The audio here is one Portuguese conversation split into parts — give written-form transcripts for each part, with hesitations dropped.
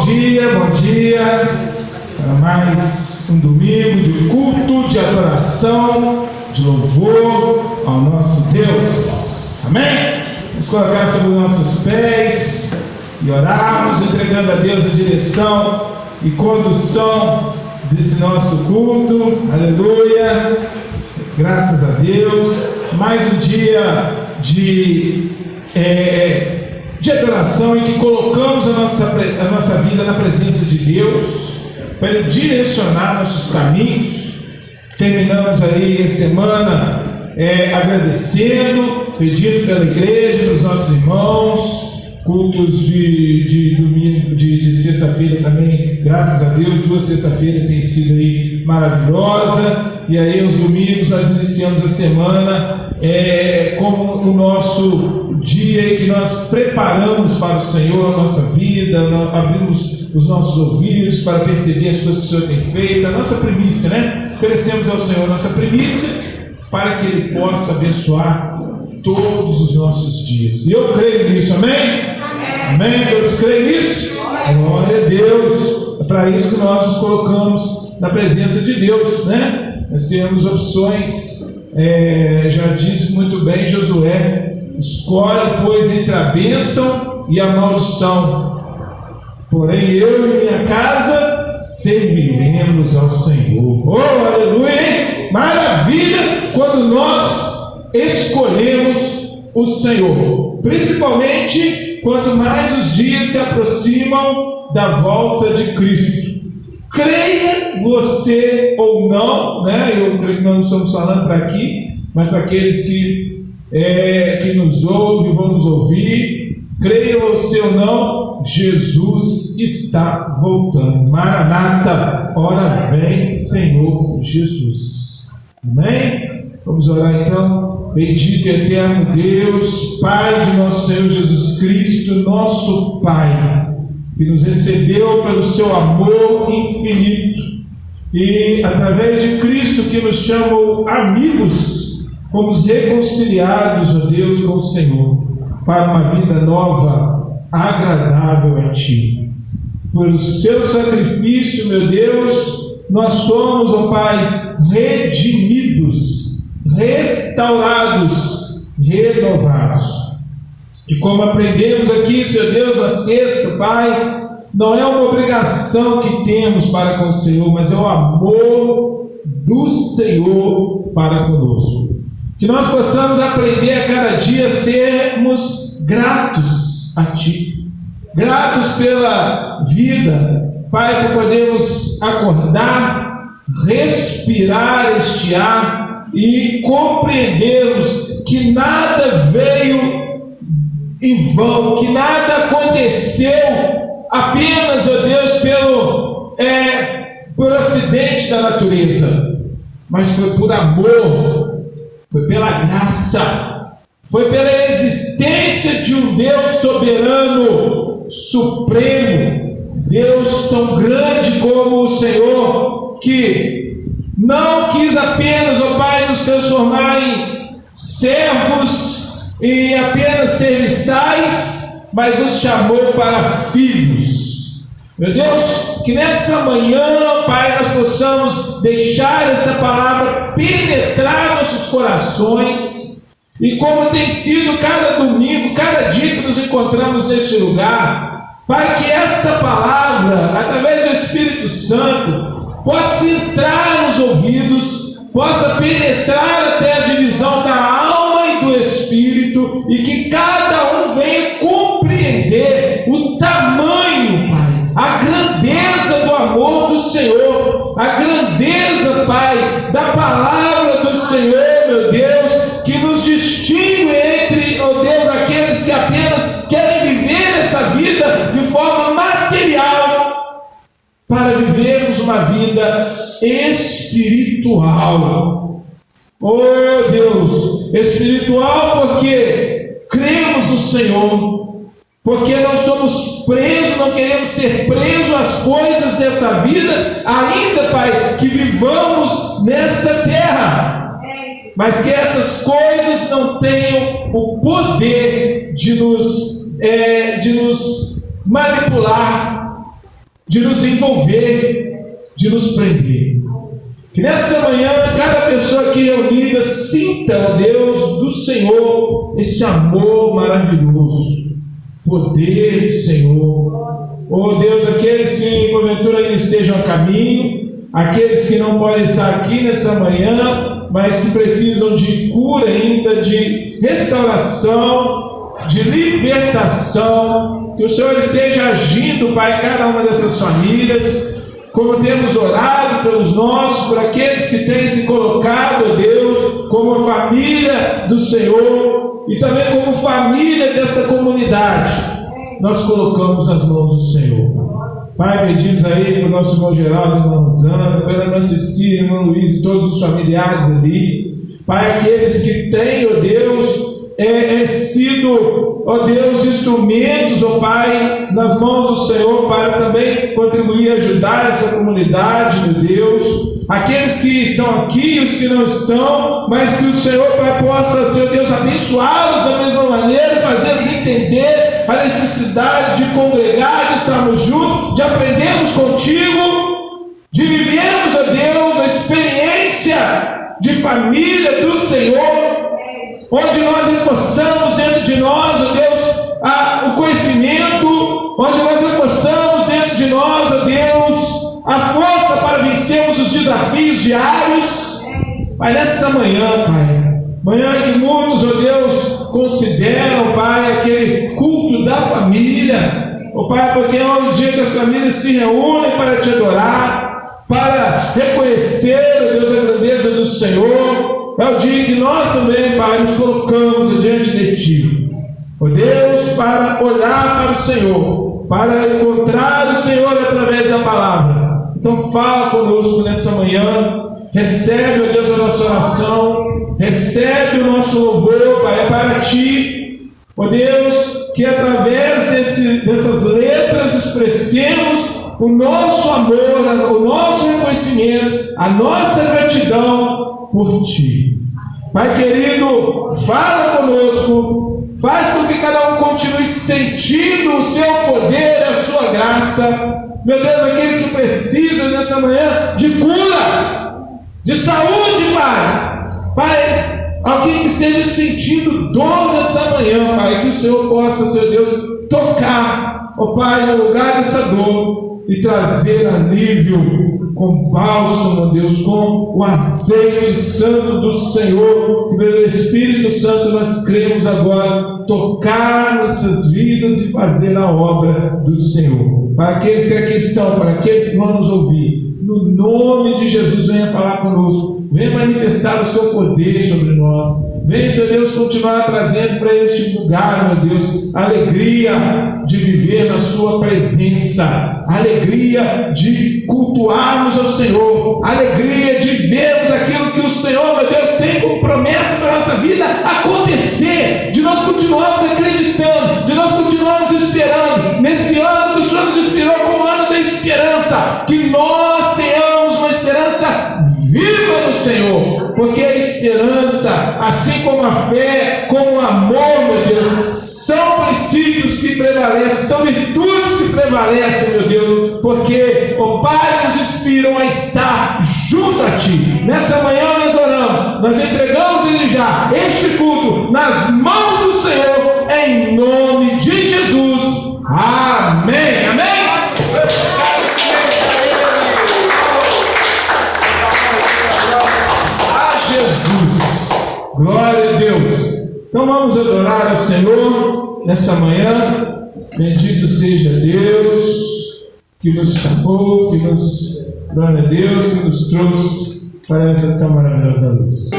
bom dia para mais um domingo de culto, de adoração, de louvor ao nosso Deus. Amém? Vamos colocar sobre os nossos pés e orarmos, entregando a Deus a direção e condução desse nosso culto. Aleluia! Graças a Deus. Mais um dia de adoração em que colocamos a nossa vida na presença de Deus para Ele direcionar nossos caminhos. Terminamos aí a semana agradecendo, pedindo pela igreja, pelos nossos irmãos, cultos de domingo, de sexta-feira também, graças a Deus, 2 sexta-feiras tem sido aí maravilhosa. E aí aos domingos nós iniciamos a semana como o nosso dia em que nós preparamos para o Senhor a nossa vida, nós abrimos os nossos ouvidos para perceber as coisas que o Senhor tem feito, a nossa primícia, né? Oferecemos ao Senhor a nossa primícia para que Ele possa abençoar todos os nossos dias. E eu creio nisso, amém? Amém? Todos creem nisso? Glória a Deus. É para isso que nós nos colocamos na presença de Deus, né? Nós temos opções, já disse muito bem Josué: escolhe, pois, entre a bênção e a maldição. Porém, eu e minha casa serviremos ao Senhor. Oh, aleluia, hein? Maravilha quando nós escolhemos o Senhor. Principalmente quanto mais os dias se aproximam da volta de Cristo. Creia você ou não, né? Eu creio que nós não estamos falando para aqui, mas para aqueles que nos ouvem, vão nos ouvir. Creia você ou não, Jesus está voltando. Maranata, ora vem, Senhor Jesus. Amém? Vamos orar então. Bendito e eterno Deus, Pai de nosso Senhor Jesus Cristo, nosso Pai, que nos recebeu pelo seu amor infinito e através de Cristo, que nos chamou amigos, fomos reconciliados, ó Deus, com o Senhor, para uma vida nova, agradável a Ti. Por seu sacrifício, meu Deus, nós somos, ó Pai, redimidos, restaurados, renovados. E como aprendemos aqui, Senhor Deus, na sexta, Pai, não é uma obrigação que temos para com o Senhor, mas é o amor do Senhor para conosco. Que nós possamos aprender a cada dia a sermos gratos a Ti, gratos pela vida, Pai, por podermos acordar, respirar este ar e compreendermos que nada veio em vão, que nada aconteceu apenas, ó Deus, por acidente da natureza, mas foi por amor, foi pela graça, foi pela existência de um Deus soberano, supremo, Deus tão grande como o Senhor, que não quis apenas, ó Pai, nos transformar em servos e apenas serviçais, mas nos chamou para filhos. Meu Deus, que nessa manhã, Pai, nós possamos deixar essa palavra penetrar nossos corações, e como tem sido cada domingo, cada dia que nos encontramos nesse lugar, Pai, que esta palavra, através do Espírito Santo, possa entrar nos ouvidos, possa penetrar até a divisão da alma e do Espírito, e que cada um venha compreender o tamanho, Pai, a grandeza do amor do Senhor, a grandeza, Pai, da palavra do Senhor, meu Deus, que nos distingue entre, ó Deus, aqueles que apenas querem viver essa vida de forma material, para vivermos uma vida espiritual. Oh Deus, espiritual porque cremos no Senhor, porque não somos presos, não queremos ser presos às coisas dessa vida, ainda, Pai, que vivamos nesta terra, mas que essas coisas não tenham o poder de nos manipular, de nos envolver, de nos prender. Que nessa manhã, cada pessoa aqui reunida sinta, ó Deus do Senhor, esse amor maravilhoso, poder do Senhor. Ó Deus, aqueles que porventura ainda estejam a caminho, aqueles que não podem estar aqui nessa manhã, mas que precisam de cura ainda, de restauração, de libertação, que o Senhor esteja agindo, Pai, em cada uma dessas famílias, como temos orado pelos nossos, por aqueles que têm se colocado, ó Deus, como família do Senhor, e também como família dessa comunidade, nós colocamos nas mãos do Senhor. Pai, pedimos aí para o nosso irmão Geraldo, irmão Rosana, pela irmã Cecília, irmão Luiz e todos os familiares ali. Pai, aqueles que têm, ó Deus, sido, ó Deus, instrumentos, ó Pai, nas mãos do Senhor, para também contribuir e ajudar essa comunidade, meu Deus. Aqueles que estão aqui e os que não estão, mas que o Senhor, Pai, possa, Senhor Deus, abençoá-los da mesma maneira e fazê-los entender a necessidade de congregar, de estarmos juntos, de aprendermos contigo, de vivermos, ó Deus, a experiência de família do Senhor, onde nós reforçamos dentro de nós, ó Deus, o conhecimento, onde nós reforçamos dentro de nós, ó Deus, a força para vencermos os desafios diários. Pai, nessa manhã, Pai, manhã que muitos, ó Deus, consideram, Pai, aquele culto da família, ó Pai, porque é o dia que as famílias se reúnem para te adorar, para reconhecer, ó Deus, a grandeza do Senhor. É o dia que nós também, Pai, nos colocamos diante de Ti, ó Deus, para olhar para o Senhor, para encontrar o Senhor através da palavra. Então fala conosco nessa manhã, recebe, ó Deus, a nossa oração, recebe o nosso louvor, Pai, é para Ti, ó Deus, que através dessas letras expressemos o nosso amor, o nosso reconhecimento, a nossa gratidão por Ti. Pai querido, fala conosco, faz com que cada um continue sentindo o Seu poder, a Sua graça. Meu Deus, aquele que precisa nessa manhã de cura, de saúde, Pai. Pai, alguém que esteja sentindo dor nessa manhã, Pai, que o Senhor possa, Senhor Deus, tocar, ó Pai, no lugar dessa dor e trazer alívio com bálsamo, Deus, com o azeite santo do Senhor, que pelo Espírito Santo nós cremos agora, tocar nossas vidas e fazer a obra do Senhor. Para aqueles que aqui estão, para aqueles que vão nos ouvir, no nome de Jesus, venha falar conosco, venha manifestar o Seu poder sobre nós, venha, Senhor Deus, continuar trazendo para este lugar, meu Deus, alegria de viver na Sua presença, alegria de cultuarmos ao Senhor, alegria de vermos aquilo que o Senhor, meu Deus, tem como promessa para a nossa vida acontecer, de nós continuarmos acreditando, de nós continuarmos esperando, nesse ano que o Senhor nos inspirou como ano da esperança, que nós tenhamos uma esperança viva no Senhor, porque a esperança, assim como a fé, como o amor, meu Deus, são princípios que prevalecem, são virtudes que prevalecem, meu Deus, porque o Pai nos inspiram a estar junto a Ti. Nessa manhã nós oramos, nós entregamos Ele já, este culto, nas mãos do Senhor, em nome de Jesus. Amém. Amém. Glória a Deus. Então vamos adorar ao Senhor nessa manhã. Bendito seja Deus que nos chamou, que nos, glória a Deus, que nos trouxe para essa tão maravilhosa luz.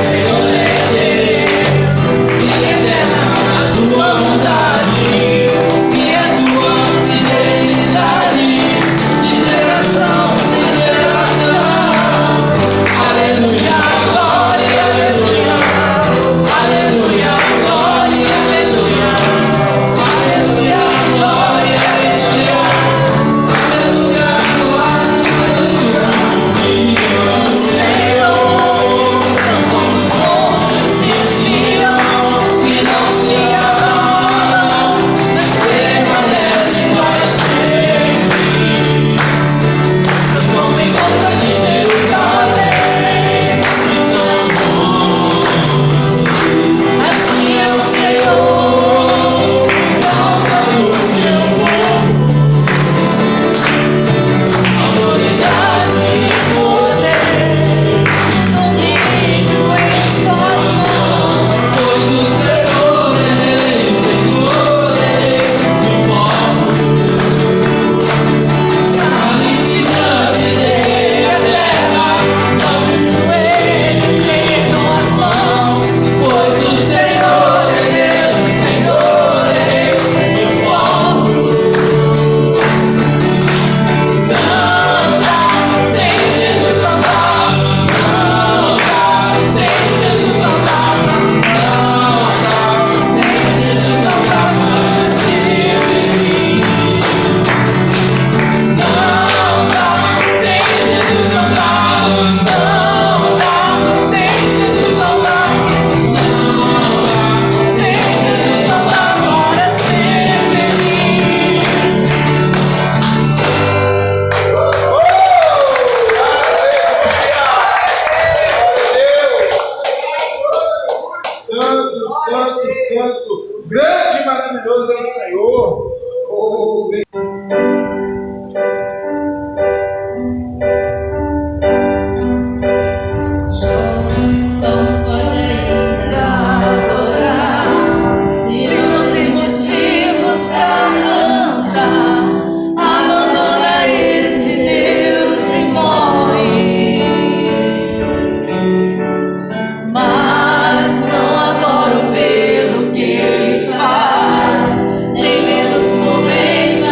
Senhor Santo, grande e maravilhoso é o Senhor. Oh, Nem menos por bens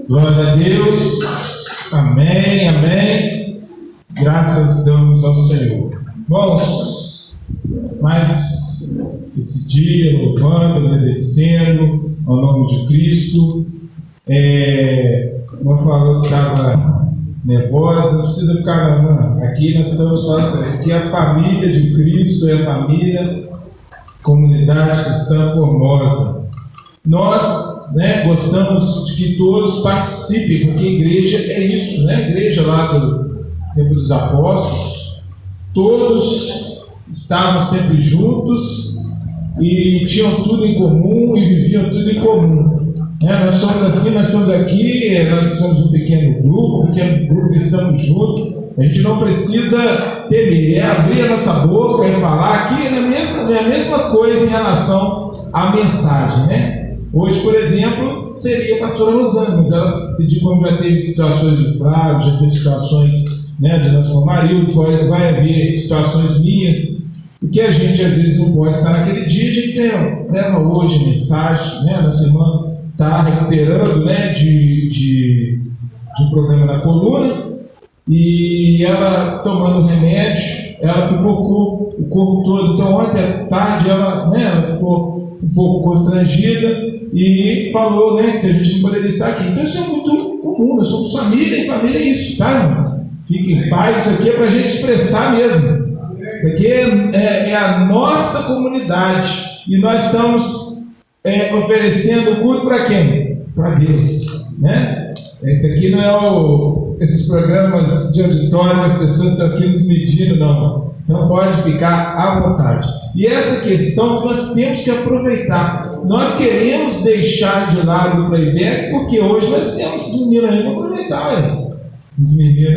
Glória a Deus. Amém, amém. Graças damos ao Senhor. Irmãos, mais esse dia, louvando, agradecendo ao nome de Cristo. Uma falou que estava nervosa, não precisa ficar não. Aqui nós estamos falando, aqui é a família de Cristo, é a família, comunidade cristã Formosa. Nós, gostamos de que todos participem, porque a igreja é isso, A igreja lá do Tempo dos Apóstolos, todos estavam sempre juntos e tinham tudo em comum e viviam tudo em comum. Nós somos assim, nós estamos aqui, nós somos um pequeno grupo que estamos juntos. A gente não precisa temer, abrir a nossa boca e falar. Aqui é a mesma coisa em relação à mensagem, Hoje, por exemplo, seria a pastora Rosana, mas ela pediu, como já teve situações de Flávio, já teve situações do nosso marido, vai haver situações minhas, e que a gente às vezes não pode estar naquele dia. A gente leva hoje mensagem, nossa irmã está recuperando de um problema na coluna, e ela tomando remédio, ela pipocou o corpo todo. Então ontem à tarde ela ficou um pouco constrangida e falou que se a gente não poderia estar aqui. Então isso é muito comum, nós somos família, e família é isso, tá, irmão? Fique em paz, isso aqui é para a gente expressar mesmo. Isso aqui é a nossa comunidade, e nós estamos oferecendo o culto para quem? Para Deus, Esse aqui não é esses programas de auditório que as pessoas estão aqui nos medindo, não. Então pode ficar à vontade. E essa questão que nós temos que aproveitar. Nós queremos deixar de lado o playback, porque hoje nós temos esses meninos aí para aproveitar. Esses meninos,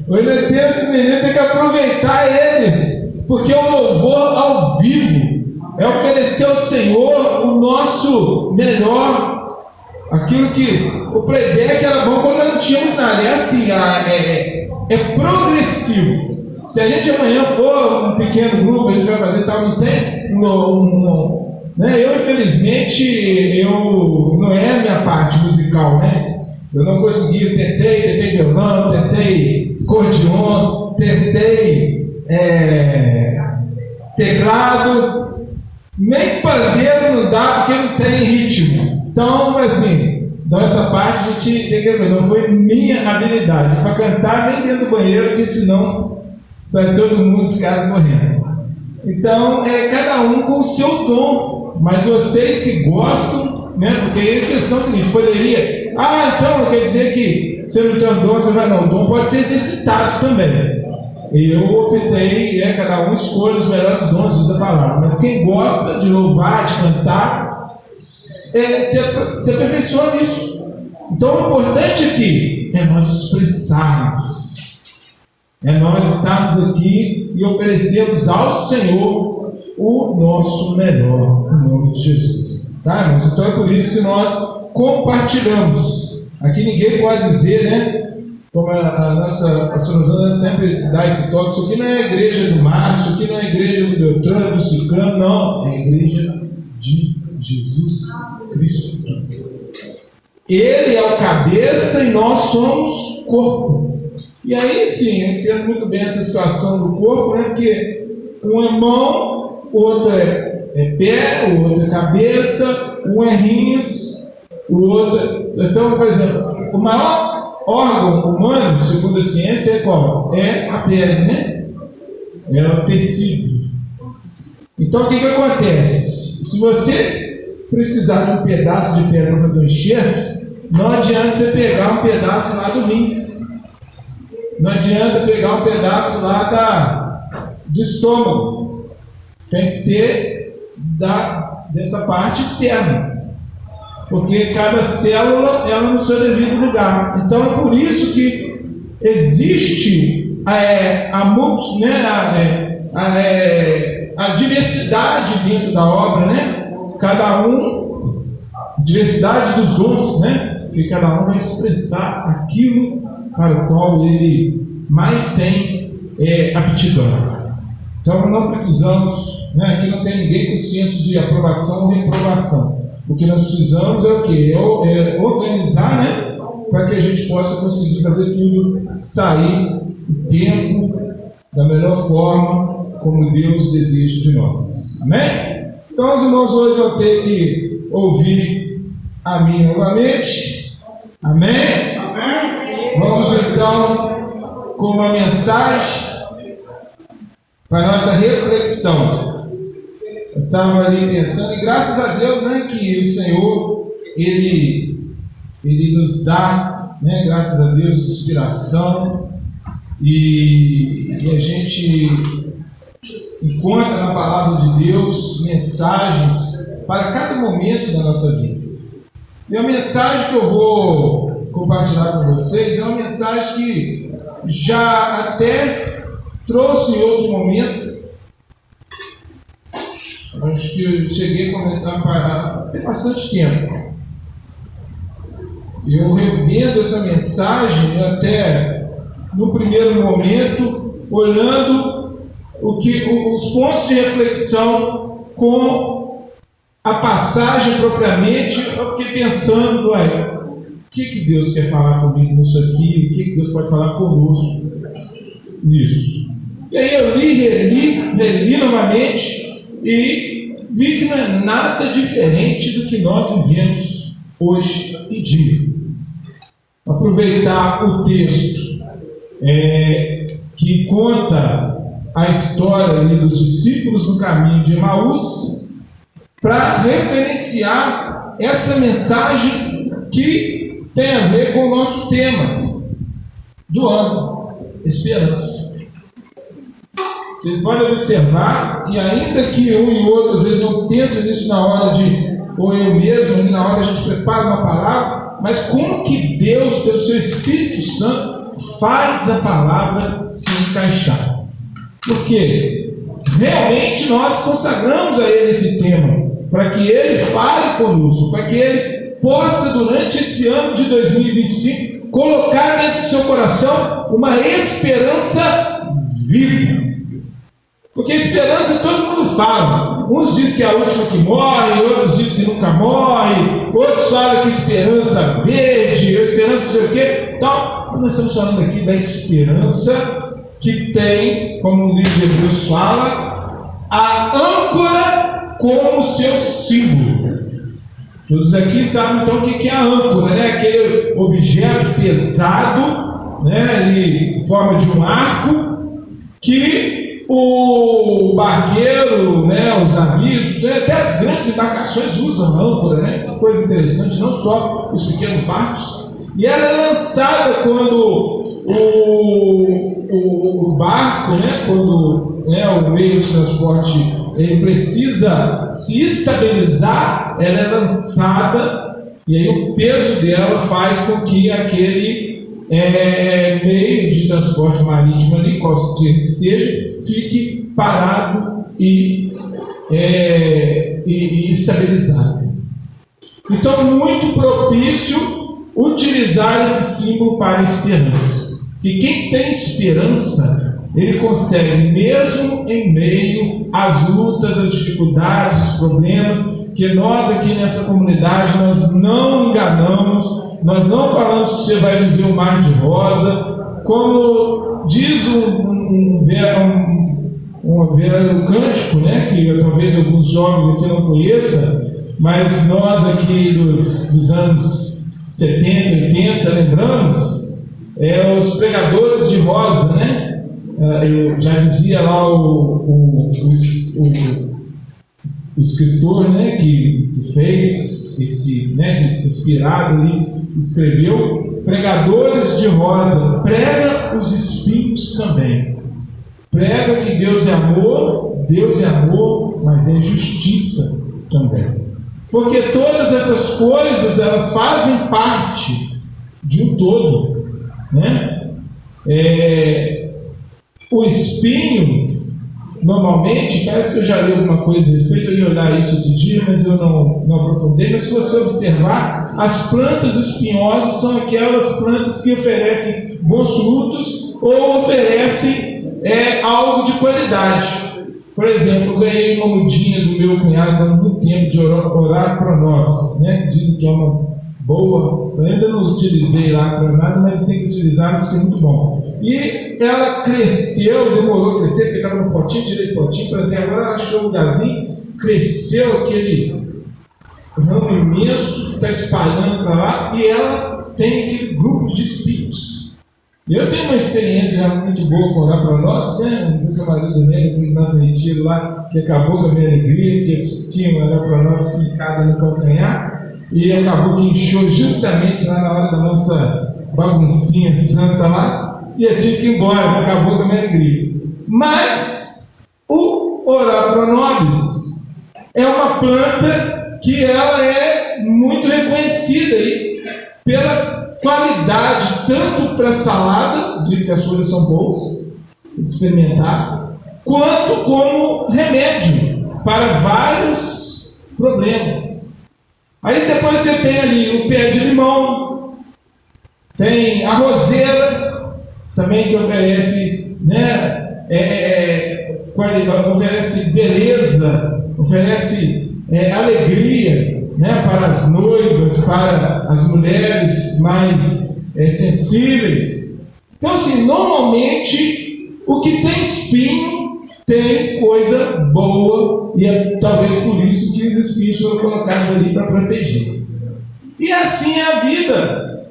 hoje nós temos esses meninos, tem que aproveitar eles, porque o louvor ao vivo é oferecer ao Senhor o nosso melhor. Aquilo que o playback era bom quando não tínhamos nada. É assim, é progressivo. Se a gente amanhã for um pequeno grupo, a gente vai fazer tal, não tem. Eu, infelizmente, não é a minha parte musical, Eu não consegui, eu tentei violão, tentei acordeon, tentei teclado, nem pandeiro não dá porque não tem ritmo. Então, assim, essa parte a gente tem que ver. Não foi minha habilidade para cantar nem dentro do banheiro, porque senão sai todo mundo de casa morrendo. Então, cada um com o seu dom, mas vocês que gostam, porque aí a questão é a seguinte: poderia, então quer dizer que você não tem um dom, você vai, não, o dom pode ser exercitado também. Eu optei, cada um escolhe os melhores dons, diz a palavra, mas quem gosta de louvar, de cantar, se aperfeiçoa nisso. Então o importante aqui é nós expressarmos, nós estarmos aqui e oferecermos ao Senhor o nosso melhor, em nome de Jesus, tá, irmãos? Então é por isso que nós compartilhamos. Aqui ninguém pode dizer, como a nossa pastora Rosana sempre dá esse toque: isso aqui não é a igreja do Márcio, isso aqui não é a igreja do Beltrano, do Ciclano, não, é a igreja de Jesus Cristo. Ele é o cabeça e nós somos corpo. E aí sim, eu entendo muito bem essa situação do corpo, porque um é mão, o outro é pé, o outro é cabeça, um é rins, o outro. Então, por exemplo, o maior órgão humano, segundo a ciência, é qual? É a pele, É o tecido. Então o que acontece? Se você precisar de um pedaço de pele para fazer um enxerto, não adianta você pegar um pedaço lá do rins. Não adianta pegar um pedaço lá do estômago. Tem que ser dessa parte externa. Porque cada célula ela no seu devido lugar. Então é por isso que existe a diversidade dentro da obra, Cada um, diversidade dos dons, Que cada um vai expressar aquilo para o qual ele mais tem aptidão. Então não precisamos, aqui não tem ninguém com senso de aprovação ou reprovação. O que nós precisamos é o quê? É organizar, né? Para que a gente possa conseguir fazer tudo sair o tempo da melhor forma, como Deus deseja de nós. Amém? Então, os irmãos hoje vão ter que ouvir a mim novamente. Amém? Amém? Vamos então com uma mensagem para a nossa reflexão. Eu estava ali pensando, e graças a Deus, né, que o Senhor, Ele nos dá, né, graças a Deus, inspiração, e a gente encontra na palavra de Deus mensagens para cada momento da nossa vida. E a mensagem que eu vou compartilhar com vocês é uma mensagem que já até trouxe em outro momento. Acho que eu cheguei a comentar tem bastante tempo. Eu revendo essa mensagem até no primeiro momento, olhando os pontos de reflexão com a passagem propriamente, eu fiquei pensando, o que Deus quer falar comigo nisso aqui, o que Deus pode falar conosco nisso. E aí eu reli novamente e vi que não é nada diferente do que nós vivemos hoje em dia. Aproveitar o texto que conta a história ali dos discípulos no caminho de Emaús para referenciar essa mensagem que tem a ver com o nosso tema do ano, esperança. Vocês podem observar que ainda que um e outro às vezes não pensem nisso na hora ou eu mesmo, na hora a gente prepara uma palavra, mas como que Deus, pelo seu Espírito Santo, faz a palavra se encaixar? Porque realmente nós consagramos a Ele esse tema, para que Ele fale conosco, para que Ele possa, durante esse ano de 2025, colocar dentro do seu coração uma esperança viva. Porque esperança todo mundo fala. Uns dizem que é a última que morre, outros dizem que nunca morre, outros falam que esperança verde, esperança não sei o quê. Então, nós estamos falando aqui da esperança que tem, como o livro de Hebreus fala, a âncora como seu símbolo. Todos aqui sabem então o que é a âncora, né? Aquele objeto pesado, né? Ele, em forma de um arco, que o barqueiro, né, os navios, até as grandes embarcações usam âncora, né? Que coisa interessante, não só os pequenos barcos. E ela é lançada quando o barco, né, quando o meio de transporte ele precisa se estabilizar, ela é lançada e aí o peso dela faz com que aquele meio de transporte marítimo ali, qualquer que seja, fique parado e estabilizado. Então, muito propício utilizar esse símbolo para a esperança. Que quem tem esperança, ele consegue, mesmo em meio às lutas, às dificuldades, os problemas, que nós aqui nessa comunidade, nós não enganamos, nós não falamos que você vai viver um mar de rosa, como diz um cântico, né, que talvez alguns jovens aqui não conheçam, mas nós aqui dos anos 70, 80, lembramos, os pregadores de rosa, né? Eu já dizia lá o escritor, né, que fez esse, né, que inspirado ali, escreveu: pregadores de rosa, prega os espinhos também. Prega que Deus é amor, mas é justiça também. Porque todas essas coisas, elas fazem parte de um todo, né? O espinho, normalmente, parece que eu já li alguma coisa a respeito, eu ia olhar isso outro dia, mas eu não aprofundei. Mas se você observar, as plantas espinhosas são aquelas plantas que oferecem bons frutos ou oferecem algo de qualidade. Por exemplo, eu ganhei uma mudinha do meu cunhado há muito tempo de orar pronobis, né? Dizem que é uma boa, eu ainda não utilizei lá para nada, mas tem que utilizar, mas que é muito bom. E ela cresceu, demorou a crescer, porque estava no potinho, tirei o potinho, plantei, agora ela achou o lugarzinho, cresceu aquele ramo imenso que está espalhando para lá, e ela tem aquele grupo de espíritos. Eu tenho uma experiência já muito boa com orar pronobis, né? Não sei se o marido dele, que nosso retiro lá, que acabou com a minha alegria, que tinha um orar pronobis ficado no calcanhar, e acabou que inchou justamente lá na hora da nossa baguncinha santa lá, e eu tinha que ir embora, acabou com a minha alegria. Mas o orar pronobis é uma planta que ela é muito reconhecida aí pela qualidade, tanto para salada, diz que as folhas são boas, de experimentar, quanto como remédio para vários problemas. Aí depois você tem ali o pé de limão, tem a roseira, também que oferece, né, oferece beleza, oferece alegria, né, para as noivas, para as mulheres mais sensíveis. Então, assim, normalmente o que tem espinho tem coisa boa, e é talvez por isso que os espinhos foram colocados ali para proteger. E assim é a vida.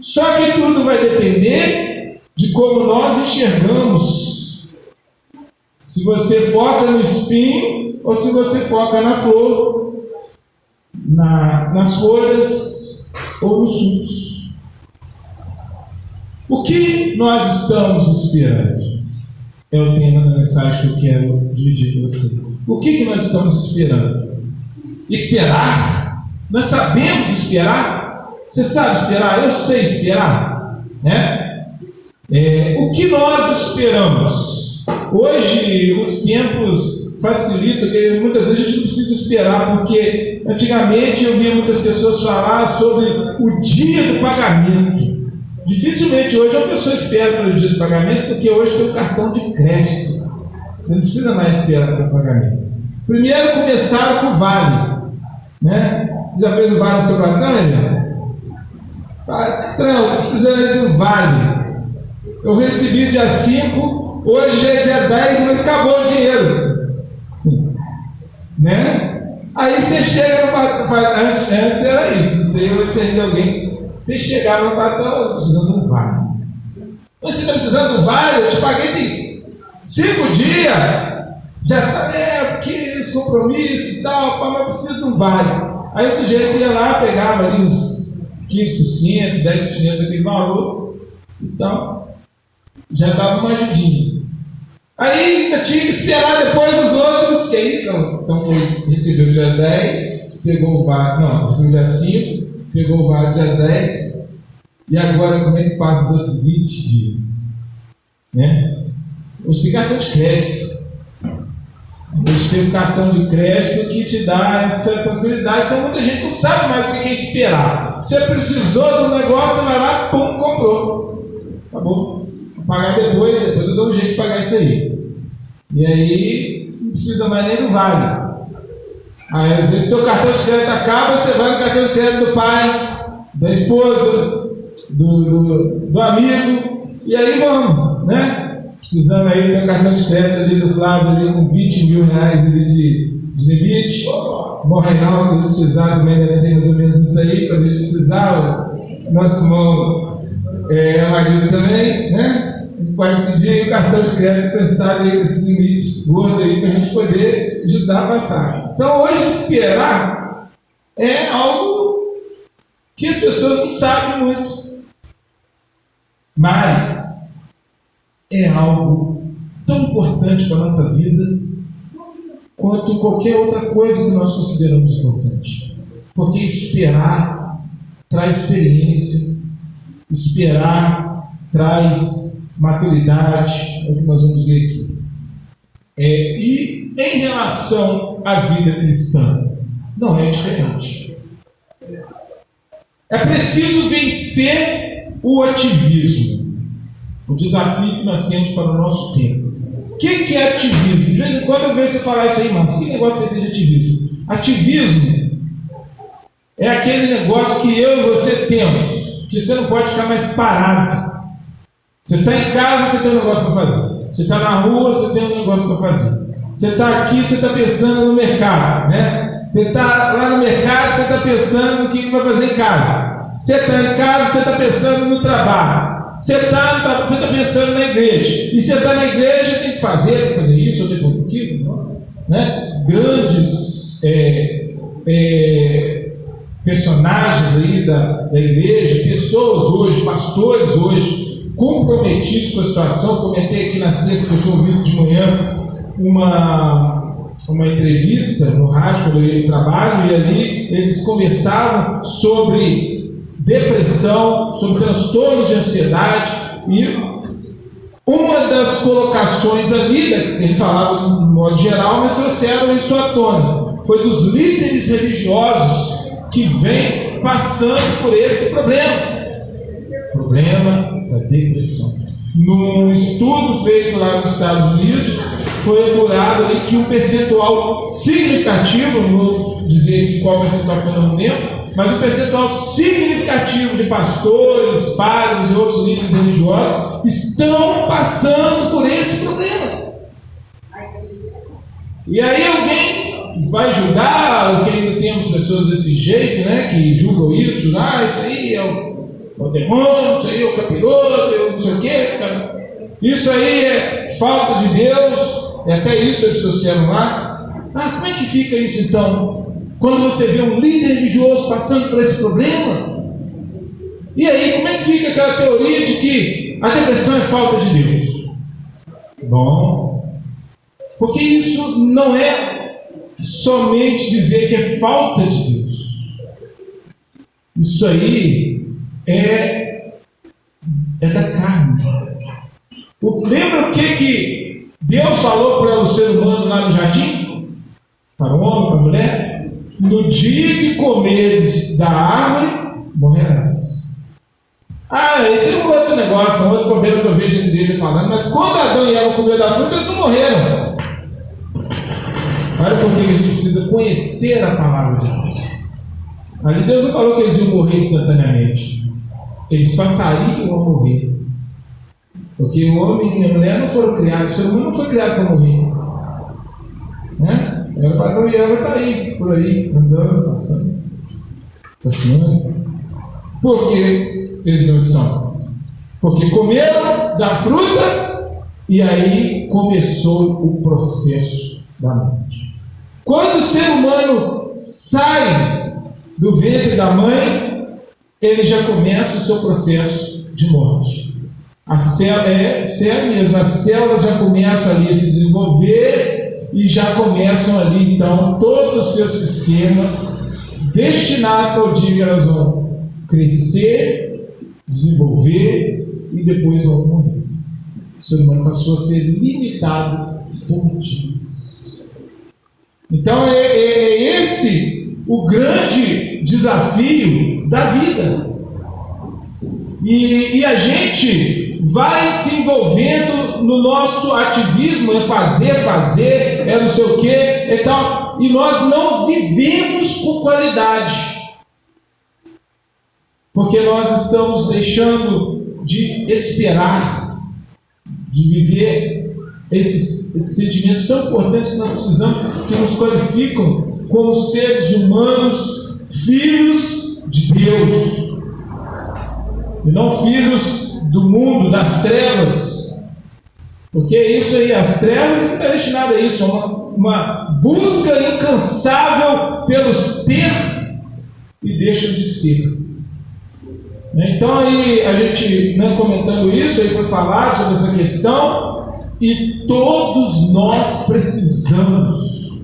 Só que tudo vai depender de como nós enxergamos. Se você foca no espinho ou se você foca na flor, nas folhas ou nos frutos. O que nós estamos esperando? É o tema da mensagem que eu quero dividir com vocês. O que nós estamos esperando? Esperar? Nós sabemos esperar? Você sabe esperar? Eu sei esperar, né? O que nós esperamos? Hoje os tempos facilita, que muitas vezes a gente não precisa esperar, porque antigamente eu via muitas pessoas falar sobre o dia do pagamento. Dificilmente hoje uma pessoa espera pelo dia do pagamento, porque hoje tem o cartão de crédito. Você não precisa mais esperar pelo pagamento. Primeiro começaram com o vale, né? Você já fez o vale no seu cartão, Eliane? Patrão, estou precisando de um vale. Eu recebi dia 5, hoje já é dia 10, mas acabou o dinheiro. Né? Aí você chega no patrão, antes era isso, você ainda alguém, você chegava no patrão, eu precisando de um vale. Mas você está precisando de um vale? Eu te paguei tem 5 dias, já está, porque esse compromisso e tal, mas eu preciso de um vale. Aí o sujeito ia lá, pegava ali uns 15%, 10% daquele valor, então já dava uma ajudinha. Aí ainda tinha que esperar depois os outros, que aí então recebeu dia 10, pegou o vale, não, recebeu dia 5, pegou o vale dia 10, e agora como é que passa os outros 20 dias? Né? Hoje tem cartão de crédito. Hoje tem um cartão de crédito que te dá essa tranquilidade, então muita gente não sabe mais o que é esperar. Você precisou do negócio, vai lá, pum, comprou. Acabou. Pagar depois eu dou um jeito de pagar isso aí. E aí não precisa mais nem do vale. Aí às vezes seu cartão de crédito acaba, você vai no cartão de crédito do pai, da esposa, do amigo, e aí vamos, né? Precisando aí ter um cartão de crédito ali do Flávio ali com 20 mil reais ali de limite. Bom, Reinaldo, a gente precisar também, deve ter mais ou menos isso aí, para a gente precisar. Nosso irmão marido também, né? A gente pode pedir o cartão de crédito emprestado aí com esses limites gordos aí para a gente poder ajudar a passar. Então hoje esperar é algo que as pessoas não sabem muito, mas é algo tão importante para a nossa vida quanto qualquer outra coisa que nós consideramos importante, porque esperar traz experiência, esperar traz maturidade, é o que nós vamos ver aqui. E em relação à vida cristã, não é diferente. É preciso vencer o ativismo, o desafio que nós temos para o nosso tempo. O que é ativismo? De vez em quando eu vejo você falar isso aí, mas que negócio é esse de ativismo? Ativismo é aquele negócio que eu e você temos, que você não pode ficar mais parado. Você está em casa, você tem um negócio para fazer. Você está na rua, você tem um negócio para fazer. Você está aqui, você está pensando no mercado, né? Você está lá no mercado, você está pensando no que vai fazer em casa. Você está em casa, você está pensando no trabalho. Você está pensando na igreja. E você está na igreja, tem que fazer isso, tem que fazer aquilo, né? Grandes personagens aí da igreja, pessoas hoje, pastores hoje, comprometidos com a situação. Comentei aqui na sexta que eu tinha ouvido de manhã uma entrevista no rádio quando eu ia no trabalho, e ali eles conversavam sobre depressão, sobre transtornos de ansiedade, e uma das colocações ali, ele falava de modo geral, mas trouxeram isso à tona, foi dos líderes religiosos que vêm passando por esse problema da depressão. Num estudo feito lá nos Estados Unidos, foi apurado ali que um percentual significativo, não vou dizer de qual percentual que eu não lembro, mas um percentual significativo de pastores, padres e outros líderes religiosos estão passando por esse problema. E aí alguém vai julgar, porque ainda temos pessoas desse jeito, né, que julgam isso, isso aí é o demônio, isso aí é o capiroto, não sei o quê, isso aí é falta de Deus, até isso eles trouxeram lá. Como é que fica isso então? Quando você vê um líder religioso passando por esse problema, e aí como é que fica aquela teoria de que a depressão é falta de Deus? Bom, porque isso não é somente dizer que é falta de Deus. Isso aí é da carne. Lembra o que Deus falou para o ser humano lá no jardim? Para o homem, para a mulher? No dia que comeres da árvore, morrerás. Esse é um outro negócio, um outro problema que eu vejo essa igreja falando. Mas quando Adão e Eva comeram da fruta, eles não morreram. Olha por que a gente precisa conhecer a palavra de Deus. Ali Deus não falou que eles iam morrer instantaneamente. Eles passariam a morrer. Porque o homem e a mulher não foram criados, o ser humano não foi criado para morrer. Né? Era para Adão e Eva estar aí, por aí, andando, passando. Por que eles não estão? Porque comeram da fruta e aí começou o processo da morte. Quando o ser humano sai do ventre da mãe, ele já começa o seu processo de morte. A célula mesmo, as células já começam ali a se desenvolver e já começam ali então todo o seu sistema destinado para o dia que elas vão crescer, desenvolver e depois vão morrer. O ser humano passou a ser limitado por dias. Então é esse o grande desafio da vida. E a gente vai se envolvendo no nosso ativismo, é fazer, é não sei o que e tal, e nós não vivemos com qualidade, porque nós estamos deixando de esperar, de viver esses sentimentos tão importantes que nós precisamos, que nos qualificam como seres humanos, filhos de Deus, e não filhos do mundo, das trevas. Porque isso aí, as trevas é que está destinado a isso, uma busca incansável pelos ter e deixam de ser. Então aí a gente, comentando isso, aí foi falado sobre essa questão, e todos nós precisamos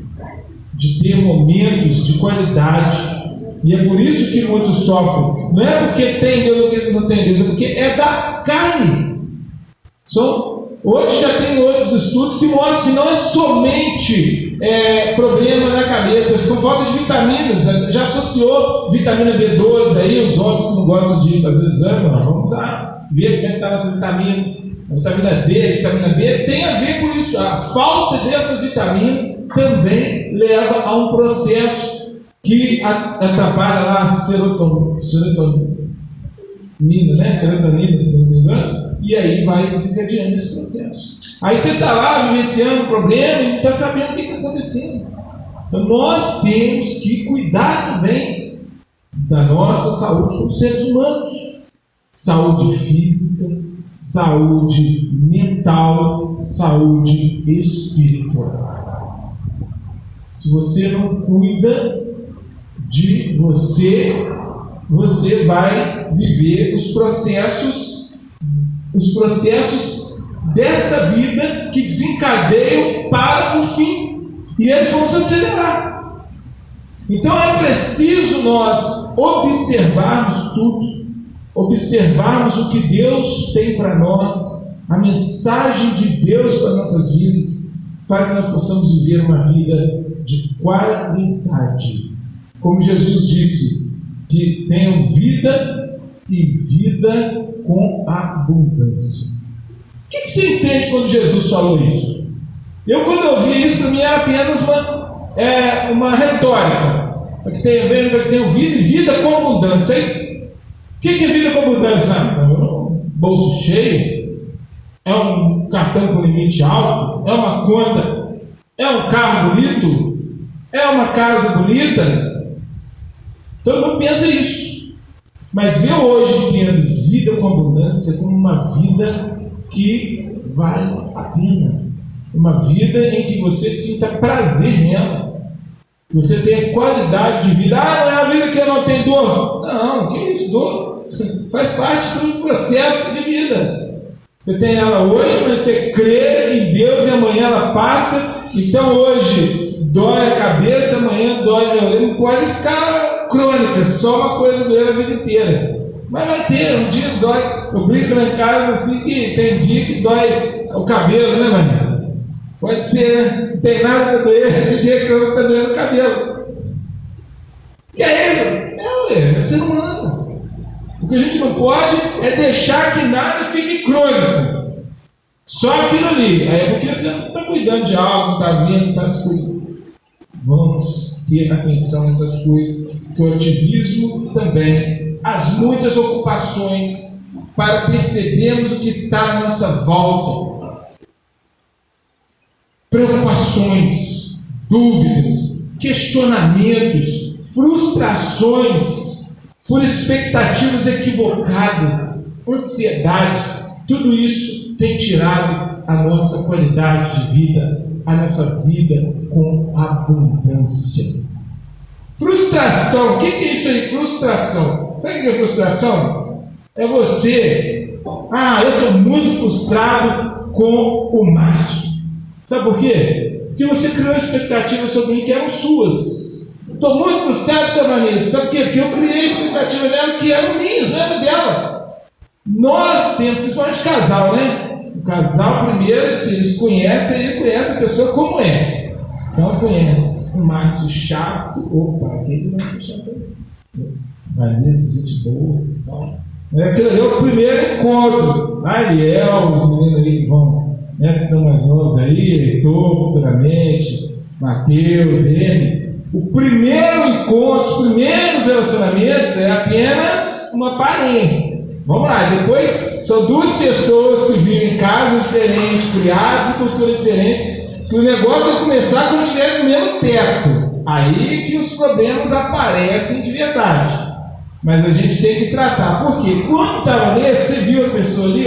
de ter momentos de qualidade. E é por isso que muitos sofrem. Não é porque tem Deus ou porque não tem Deus, é porque é da carne. Hoje já tem outros estudos que mostram que não é somente problema na cabeça, são falta de vitaminas. Já associou vitamina B12 aí, os homens que não gostam de fazer exame, vamos lá ver como é que está essa vitamina. A vitamina D, a vitamina B, tem a ver com isso. falta dessa vitamina também leva a um processo que atrapalha lá a serotonina, né? Serotonina, se não me engano, e aí vai desencadeando esse processo. Aí você está lá vivenciando um problema e não está sabendo o que está acontecendo. Então nós temos que cuidar também da nossa saúde como seres humanos. Saúde física, saúde mental, saúde espiritual. Se você não cuida de você, você vai viver os processos dessa vida que desencadeiam para o fim, e eles vão se acelerar. Então é preciso nós observarmos tudo, observarmos o que Deus tem para nós, a mensagem de Deus para nossas vidas, para que nós possamos viver uma vida de qualidade. Como Jesus disse, que tenham vida e vida com abundância. O que você entende quando Jesus falou isso? Quando eu vi isso, para mim era apenas uma retórica. Para que tenham vida e vida com abundância. O que é vida com abundância? É um bolso cheio? É um cartão com limite alto? É uma conta? É um carro bonito? É uma casa bonita? Todo mundo pensa isso. Mas eu hoje entendo vida com abundância como uma vida que vale a pena. Uma vida em que você sinta prazer nela. Você tenha qualidade de vida. Não é a vida que eu não tenho dor. Não, que isso, dor? Faz parte do processo de vida. Você tem ela hoje, mas você crê em Deus e amanhã ela passa. Então hoje dói a cabeça, amanhã dói. Não pode ficar crônica, só uma coisa doer a vida inteira. Mas vai ter, um dia dói. Eu brinco lá em casa assim que tem dia que dói o cabelo, né, Vanessa? Pode ser, né? Não tem nada para doer, tem dia que está doendo o cabelo. Que é ele? É ser humano. O que a gente não pode é deixar que nada fique crônico. Só aquilo ali. Aí é porque você não está cuidando de algo, não está vendo, não está se cuidando. Vamos ter atenção nessas coisas, que o ativismo também, as muitas ocupações, para percebermos o que está à nossa volta. Preocupações, dúvidas, questionamentos, frustrações por expectativas equivocadas, ansiedade, tudo isso tem tirado a nossa qualidade de vida, a nossa vida com abundância. Frustração, o que é isso aí? Frustração. Sabe o que é frustração? É você, eu estou muito frustrado com o Márcio. Sabe por quê? Porque você criou expectativas sobre mim que eram suas. Estou muito frustrado com a Vanessa. Sabe por quê? Porque eu criei expectativas nela que eram minhas, não era dela. Nós temos, principalmente casal, né? O casal primeiro, se eles conhecem, ele conhece a pessoa como é. Então conhece o Márcio chato. Opa, aquele Márcio chato aí. Vanessa, gente boa e tal. Aquilo ali é o primeiro encontro. Ariel, os meninos ali que vão, que são mais novos aí, Heitor, futuramente, Mateus, M. O primeiro encontro, os primeiros relacionamentos é apenas uma aparência. Vamos lá, depois são duas pessoas que vivem em casas diferentes, criadas em cultura diferente, que o negócio vai começar quando tiver no mesmo teto. Aí que os problemas aparecem de verdade. Mas a gente tem que tratar. Por quê? Quando estava nesse, você viu a pessoa ali,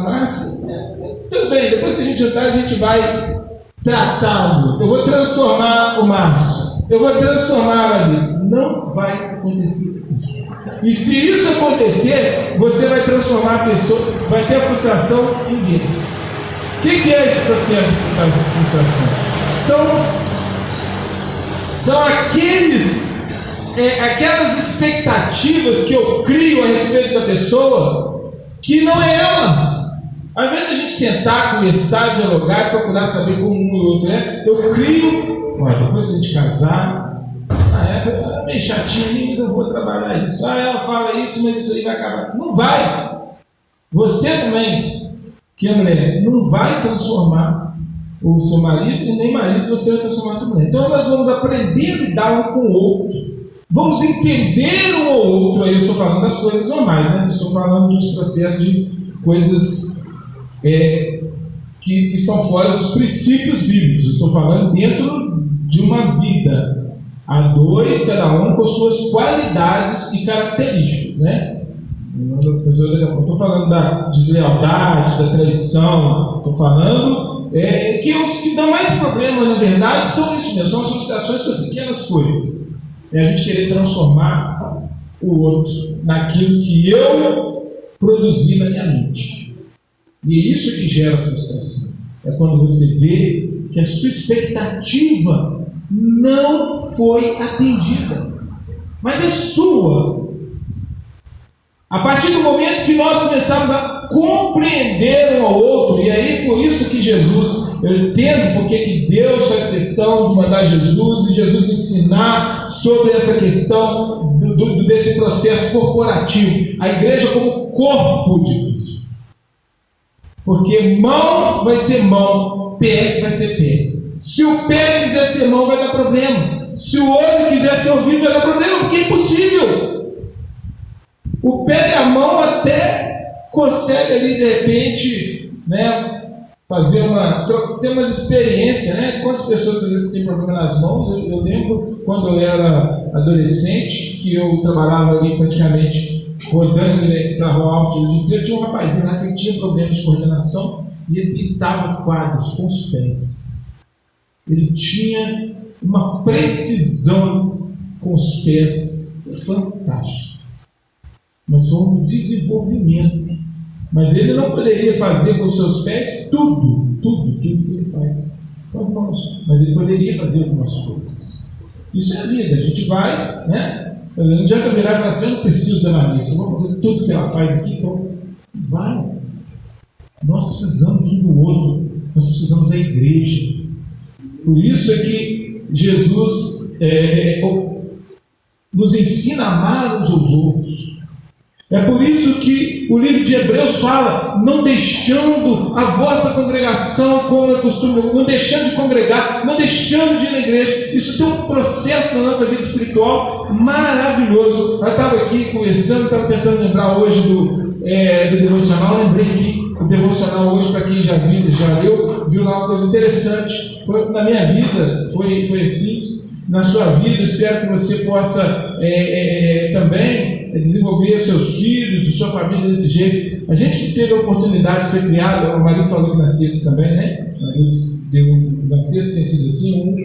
Márcio, tudo bem, depois que a gente entrar, a gente vai tratar. Eu vou transformar o Márcio. Eu vou transformar a Vanessa. Não vai acontecer isso. E se isso acontecer, você vai transformar a pessoa, vai ter a frustração em vidas. O que é esse processo de frustração? São aquelas expectativas que eu crio a respeito da pessoa que não é ela. Ao invés de a gente sentar, começar a dialogar, procurar saber como um e o outro é, eu crio, depois que a gente casar, é meio chatinho, mas eu vou trabalhar isso. Ela fala isso, mas isso aí vai acabar. Não vai. Você também, que é mulher, não vai transformar o seu marido, e nem marido você vai transformar a sua mulher. Então nós vamos aprender a lidar um com o outro, vamos entender um ao outro. Aí eu estou falando das coisas normais, né? Estou falando dos processos de coisas que estão fora dos princípios bíblicos. Estou falando dentro de uma vida a dois, cada um com suas qualidades e características, né? Estou falando da deslealdade, da traição, estou falando que os que dão mais problema, na verdade, são isso mesmo, são as frustrações com as pequenas coisas. É a gente querer transformar o outro naquilo que eu produzi na minha mente. E é isso que gera frustração. É quando você vê que a sua expectativa não foi atendida, mas é sua. A partir do momento que nós começamos a compreender um ao outro, e aí por isso que Jesus, eu entendo porque que Deus faz questão de mandar Jesus, e Jesus ensinar sobre essa questão desse processo corporativo, a igreja como corpo de Cristo. Porque mão vai ser mão, pé vai ser pé. Se o pé quiser ser mão, vai dar problema. Se o olho quiser ser ouvido, vai dar problema, porque é impossível. O pé e a mão até consegue ali, de repente, né, ter umas experiências, né? Quantas pessoas às vezes têm problema nas mãos? Eu lembro quando eu era adolescente, que eu trabalhava ali praticamente rodando aquela rua alta o dia inteiro. Tinha um rapazinho lá que tinha problemas de coordenação e ele pintava quadros com os pés. Ele tinha uma precisão com os pés fantástica. Mas foi um desenvolvimento. Mas ele não poderia fazer com os seus pés tudo que ele faz com as mãos. Mas ele poderia fazer algumas coisas. Isso é a vida. A gente vai, né? Não adianta virar e falar assim: eu não preciso da Marisa, eu vou fazer tudo que ela faz aqui. Então, vai. Nós precisamos um do outro. Nós precisamos da igreja. Por isso é que Jesus nos ensina a amar uns aos outros. É por isso que o livro de Hebreus fala: não deixando a vossa congregação como é costume, não deixando de congregar, não deixando de ir na igreja. Isso tem um processo na nossa vida espiritual maravilhoso. Eu estava aqui conversando, estava tentando lembrar hoje do devocional. Lembrei que o devocional hoje, para quem já leu, viu lá uma coisa interessante. Na minha vida foi assim. Na sua vida, espero que você possa também desenvolver seus filhos, sua família desse jeito. A gente que teve a oportunidade de ser criado, o marido falou que na sexta também, né? O marido na sexta tem sido assim,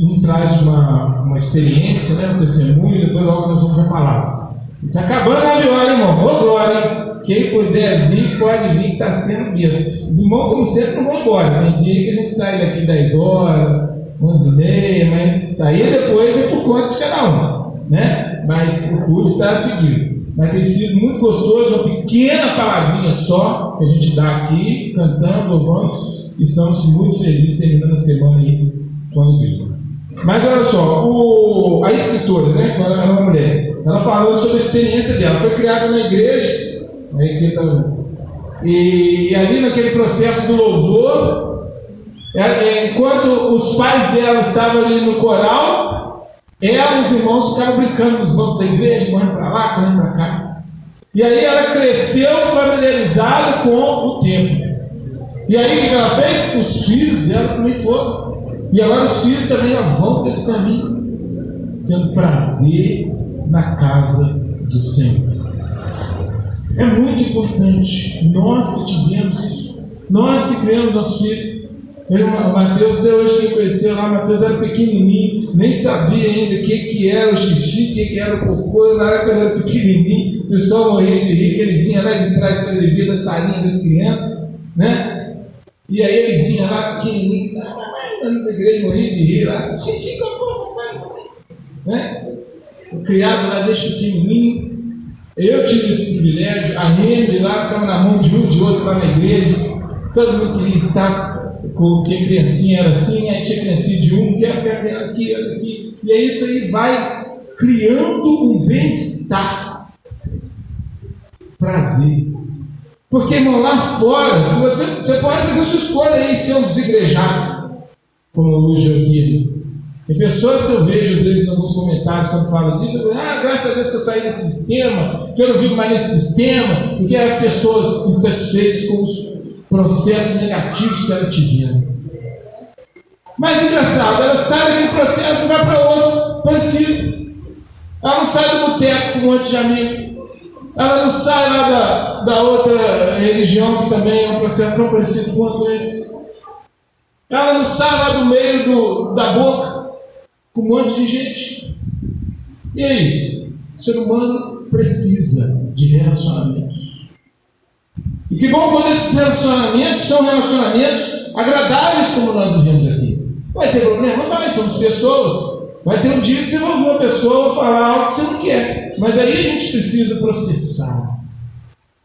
um traz uma experiência, né? Um testemunho, depois logo nós vamos à palavra. Está acabando a viola, irmão. Ô glória! Quem puder vir, pode vir, que está sendo mesmo. Os irmãos, como sempre, não vão embora. Tem dia que a gente sai daqui 10 horas, 11h30, mas sair depois é por conta de cada um, né? Mas o culto está seguido. Mas tem sido muito gostoso, uma pequena palavrinha só que a gente dá aqui, cantando, louvamos, e estamos muito felizes terminando a semana aí com a igreja. Mas olha só, a escritora, né, que era uma mulher, ela falando sobre a experiência dela, foi criada na igreja, e ali naquele processo do louvor, enquanto os pais dela estavam ali no coral, ela e os irmãos ficavam brincando nos bancos da igreja, correndo para lá, correndo para cá. E aí ela cresceu familiarizada com o templo. E aí o que ela fez? Os filhos dela também foram. E agora os filhos também já vão desse caminho, tendo prazer na casa do Senhor. É muito importante, nós que tivemos isso, nós que criamos nosso filho. O Mateus, até hoje quem conheceu lá, o Mateus era pequenininho, nem sabia ainda o que era o xixi, o que era o cocô. Na época ele era pequenininho, o pessoal morria de rir, que ele vinha lá de trás para ele vir da salinha das crianças, né? E aí ele vinha lá pequenininho, na igreja, morria de rir lá, xixi, cocô, papai, né? Criado lá desde pequenininho. Eu tive esse privilégio, a Henry lá ficava na mão de um de outro lá na igreja, todo mundo queria estar. Porque a criancinha era assim, aí tinha criancinha de um, quer ficar aqui, aqui, e aí isso aí vai criando um bem-estar, prazer. Porque, irmão, lá fora, você pode fazer a sua escolha aí, se ser um desigrejado, como hoje eu digo. Tem pessoas que eu vejo, às vezes, em alguns comentários, quando falam disso, eu digo, graças a Deus que eu saí desse sistema, que eu não vivo mais nesse sistema, porque as pessoas insatisfeitas com os processos negativos que elas tiveram. Mas engraçado, ela sai daquele processo e vai para outro parecido. Ela não sai do boteco com um monte de amigo. Ela não sai lá da outra religião, que também é um processo tão parecido quanto esse. Ela não sai lá do meio da boca com um monte de gente. E aí? O ser humano precisa de relacionamentos. E que bom quando esses relacionamentos são relacionamentos agradáveis, como nós vivemos aqui. Vai ter problema? Não vai, somos pessoas. Vai ter um dia que você vai ouvir uma pessoa falar algo que você não quer. Mas aí a gente precisa processar,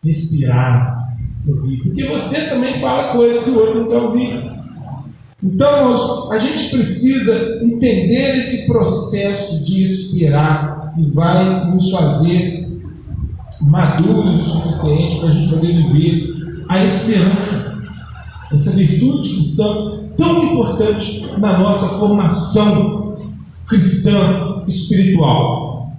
respirar, ouvir. Porque você também fala coisas que o outro não quer ouvir. Então, a gente precisa entender esse processo de esperar que vai nos fazer maduros o suficiente para a gente poder viver a esperança, essa virtude cristã tão importante na nossa formação cristã espiritual.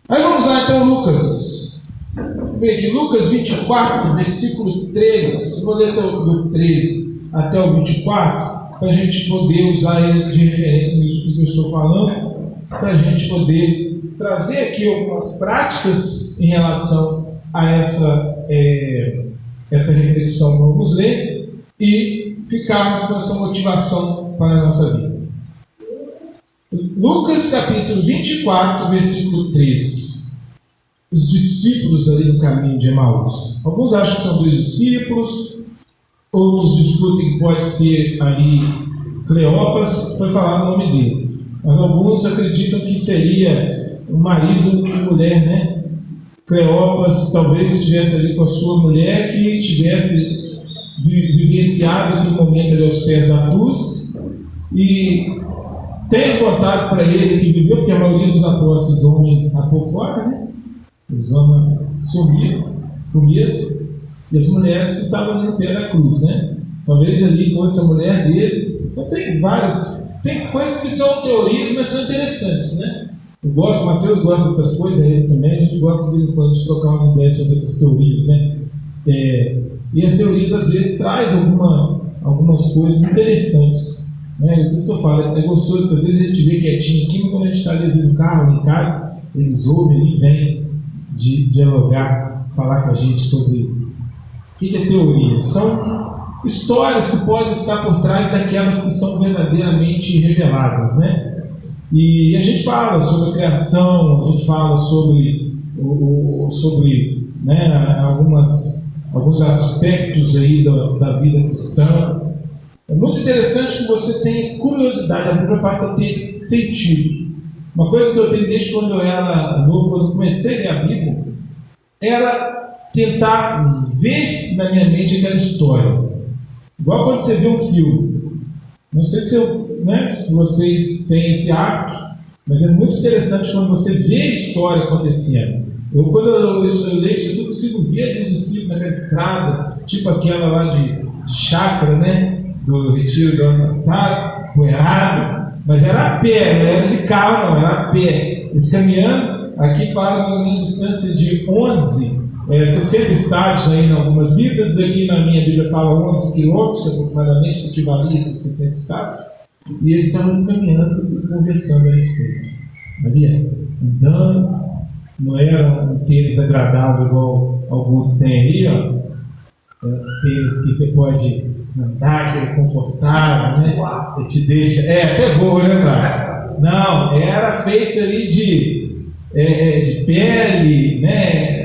Aí vamos lá então, Lucas. Vamos ver aqui, Lucas 24, versículo 13. Eu vou ler do 13 até o 24. Para a gente poder usar ele de referência nisso que eu estou falando, para a gente poder trazer aqui algumas práticas em relação a essa reflexão que vamos ler e ficarmos com essa motivação para a nossa vida. Lucas capítulo 24, versículo 13. Os discípulos ali no caminho de Emaús. Alguns acham que são 2 discípulos, outros discutem que pode ser ali Cleopas, foi falar o nome dele. Mas alguns acreditam que seria o marido e mulher, né? Cleopas talvez estivesse ali com a sua mulher, que tivesse vivenciado aquele momento ali aos pés da cruz, e tenha contado para ele que viveu, porque a maioria dos apóstolos, os homens por fora, né? Os homens sumiram com medo. E as mulheres que estavam ali no pé da cruz, né? Talvez ali fosse a mulher dele. Então tem coisas que são teorias, mas são interessantes, né? O Mateus gosta dessas coisas, ele também, a gente gosta de trocar umas ideias sobre essas teorias, né? E as teorias às vezes trazem algumas coisas interessantes, né? Por isso que eu falo, é gostoso que às vezes a gente vê quietinho aqui, mas quando a gente está às vezes no carro, em casa, eles ouvem e vêm dialogar, falar com a gente sobre o que é teoria. São histórias que podem estar por trás daquelas que estão verdadeiramente reveladas, né? E a gente fala sobre a criação, a gente fala sobre né, alguns aspectos aí da vida cristã. É muito interessante que você tenha curiosidade, a Bíblia passa a ter sentido. Uma coisa que eu tenho desde quando eu era novo, quando eu comecei a ler a Bíblia, era tentar ver na minha mente aquela história. Igual quando você vê um filme. Não sei se vocês têm esse hábito, mas é muito interessante quando você vê a história acontecendo. Quando eu leio isso aqui, eu consigo ver os discípulos naquela estrada, tipo aquela lá de chácara, né? Do retiro do ano passado, poeirada, mas era a pé, não era de carro, não, era a pé. Eles caminhando, aqui fala uma distância de 60 estádios aí em algumas Bíblias, aqui na minha Bíblia fala 11 quilômetros, aproximadamente, que equivalia a esses 60 estádios, e eles estavam caminhando e conversando a respeito. Maria, andando, não era um tênis agradável igual alguns têm aí, ó. Tênis que você pode andar, que é confortável, né? E te deixa. Até vou lembrar. Não, era feito ali de pele, né?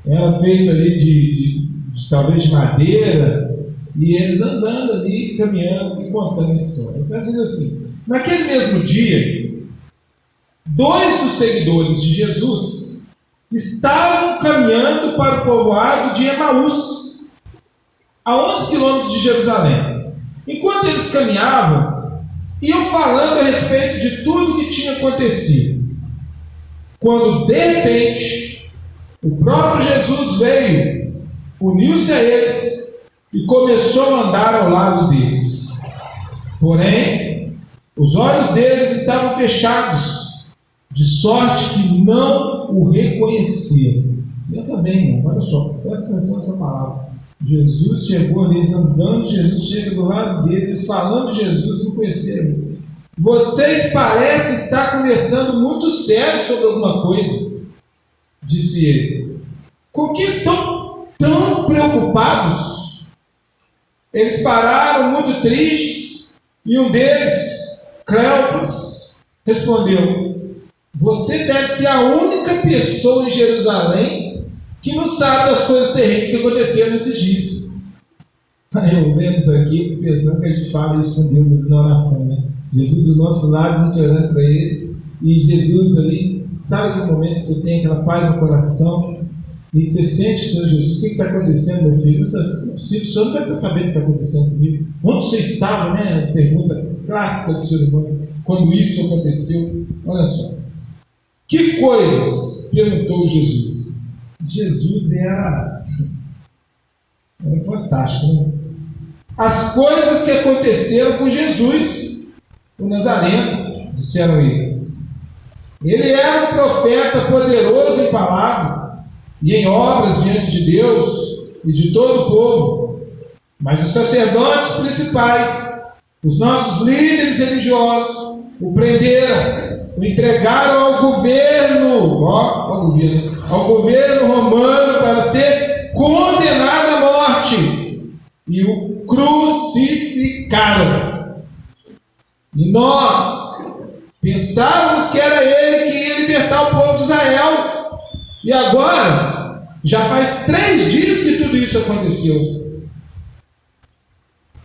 Era feito ali de talvez de madeira, e eles andando ali, caminhando e contando a história. Então diz assim: naquele mesmo dia, 2 dos seguidores de Jesus estavam caminhando para o povoado de Emaús, a 11 quilômetros de Jerusalém. Enquanto eles caminhavam, iam falando a respeito de tudo que tinha acontecido, quando de repente o próprio Jesus veio, uniu-se a eles e começou a andar ao lado deles. Porém, os olhos deles estavam fechados, de sorte que não o reconheciam. Pensa bem, irmão, olha só, presta atenção nessa palavra. Jesus chegou ali, eles andando, Jesus chega do lado deles, falando de Jesus, não conheceram. Vocês parecem estar conversando muito sério sobre alguma coisa, disse ele. Com que estão tão preocupados? Eles pararam muito tristes, e um deles, Cleopas, respondeu: você deve ser a única pessoa em Jerusalém que não sabe das coisas terríveis que aconteceram nesses dias. Eu vendo isso aqui, pensando que a gente fala isso com Deus na oração, né? Jesus do nosso lado, a gente orando para Ele, e Jesus ali, sabe aquele momento que você tem aquela paz no coração, e você sente o Senhor Jesus: o que está acontecendo, meu filho? Não é possível, o Senhor não deve estar sabendo o que está acontecendo comigo. Onde você estava, né? Pergunta clássica do ser humano, quando isso aconteceu. Olha só. Que coisas? Perguntou Jesus. Jesus era fantástico, né? As coisas que aconteceram com Jesus, o Nazareno, disseram eles. Ele era um profeta poderoso em palavras e em obras diante de Deus e de todo o povo. Mas os sacerdotes principais, os nossos líderes religiosos, o prenderam, o entregaram ao governo romano para ser condenado à morte, e o crucificaram. E nós pensávamos que era ele que ia libertar o povo de Israel, e agora já faz 3 dias que tudo isso aconteceu.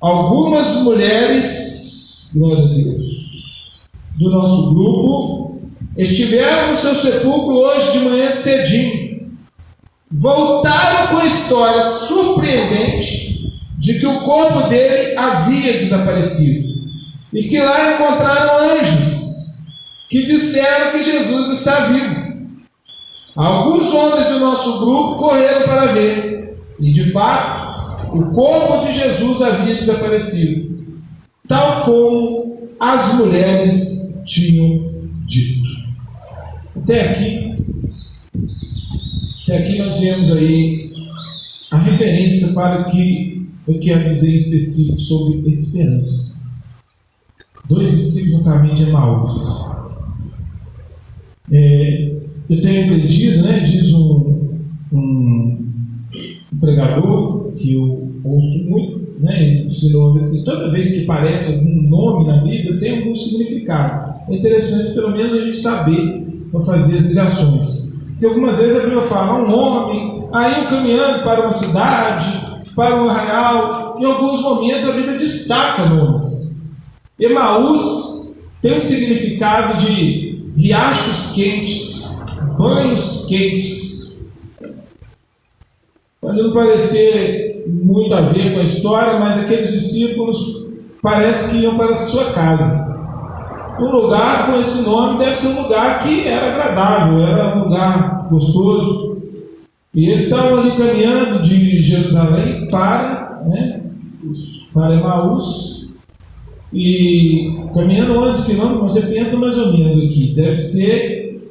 Algumas mulheres, glória a Deus, do nosso grupo estiveram no seu sepulcro hoje de manhã cedinho. Voltaram com a história surpreendente de que o corpo dele havia desaparecido e que lá encontraram anjos que disseram que Jesus está vivo. Alguns homens do nosso grupo correram para ver, e de fato o corpo de Jesus havia desaparecido, tal como as mulheres tinham dito. Até aqui nós vemos aí a referência para o que eu quero dizer em específico sobre esperança. 2 discípulos no caminho de Emaús. Eu tenho aprendido, né, diz um pregador que eu ouço muito, né, ele ensinou assim: toda vez que aparece algum nome na Bíblia tem algum significado. É interessante pelo menos a gente saber para fazer as ligações. Porque algumas vezes a Bíblia fala um homem, aí caminhando para uma cidade, para um arraial. Em alguns momentos a Bíblia destaca nomes. Emaús tem o significado de riachos quentes, banhos quentes. Pode não parecer muito a ver com a história, mas aqueles discípulos parece que iam para a sua casa. Um lugar com esse nome deve ser um lugar que era agradável, era um lugar gostoso. E eles estavam ali caminhando de Jerusalém para Emaús, e caminhando 11 quilômetros. Você pensa mais ou menos aqui, deve ser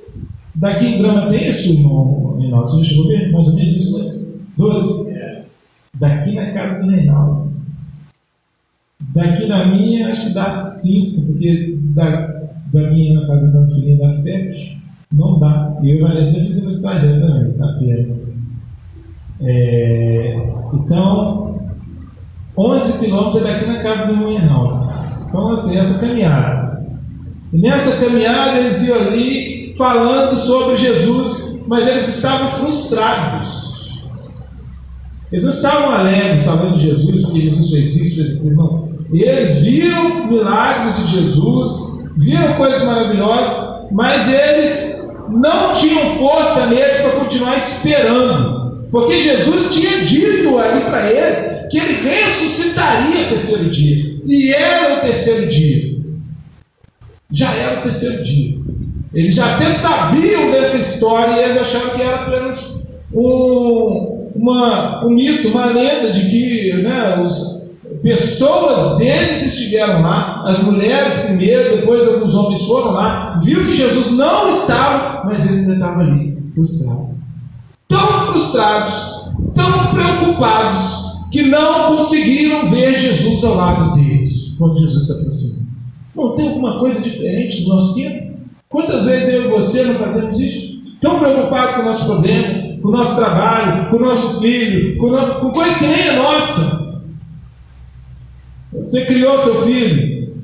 daqui em Grama. Tem isso, irmão Reinaldo? Você chegou a ver? Mais ou menos isso, né? 12. Daqui na casa do Reinaldo. Daqui na minha, acho que dá 5, porque da minha na casa da minha filhinha dá 7. Não dá. E eu e a Vanessa fizemos esse trajeto também, sabe? Então, 11 quilômetros é daqui na casa do meu Reinaldo. Então, assim, essa caminhada. E nessa caminhada eles iam ali falando sobre Jesus, mas eles estavam frustrados. Eles não estavam alegres falando de Jesus, porque Jesus fez isso, fez aquilo, não. Eles viram milagres de Jesus, viram coisas maravilhosas, mas eles não tinham força neles para continuar esperando, porque Jesus tinha dito ali para eles que ele ressuscitaria o 3º dia, e era o 3º dia. Já era o 3º dia. Eles já até sabiam dessa história e eles achavam que era apenas um mito, uma lenda de que, né, pessoas deles estiveram lá, as mulheres primeiro, depois alguns homens foram lá, viu que Jesus não estava, mas ele ainda estava ali, frustrado. Tão frustrados, tão preocupados, que não conseguiram ver Jesus ao lado deles, quando Jesus se aproximou. Não tem alguma coisa diferente do nosso tempo? Quantas vezes eu e você não fazemos isso? Tão preocupados com o nosso problema, com o nosso trabalho, com o nosso filho, com coisa que nem é nossa. Você criou seu filho,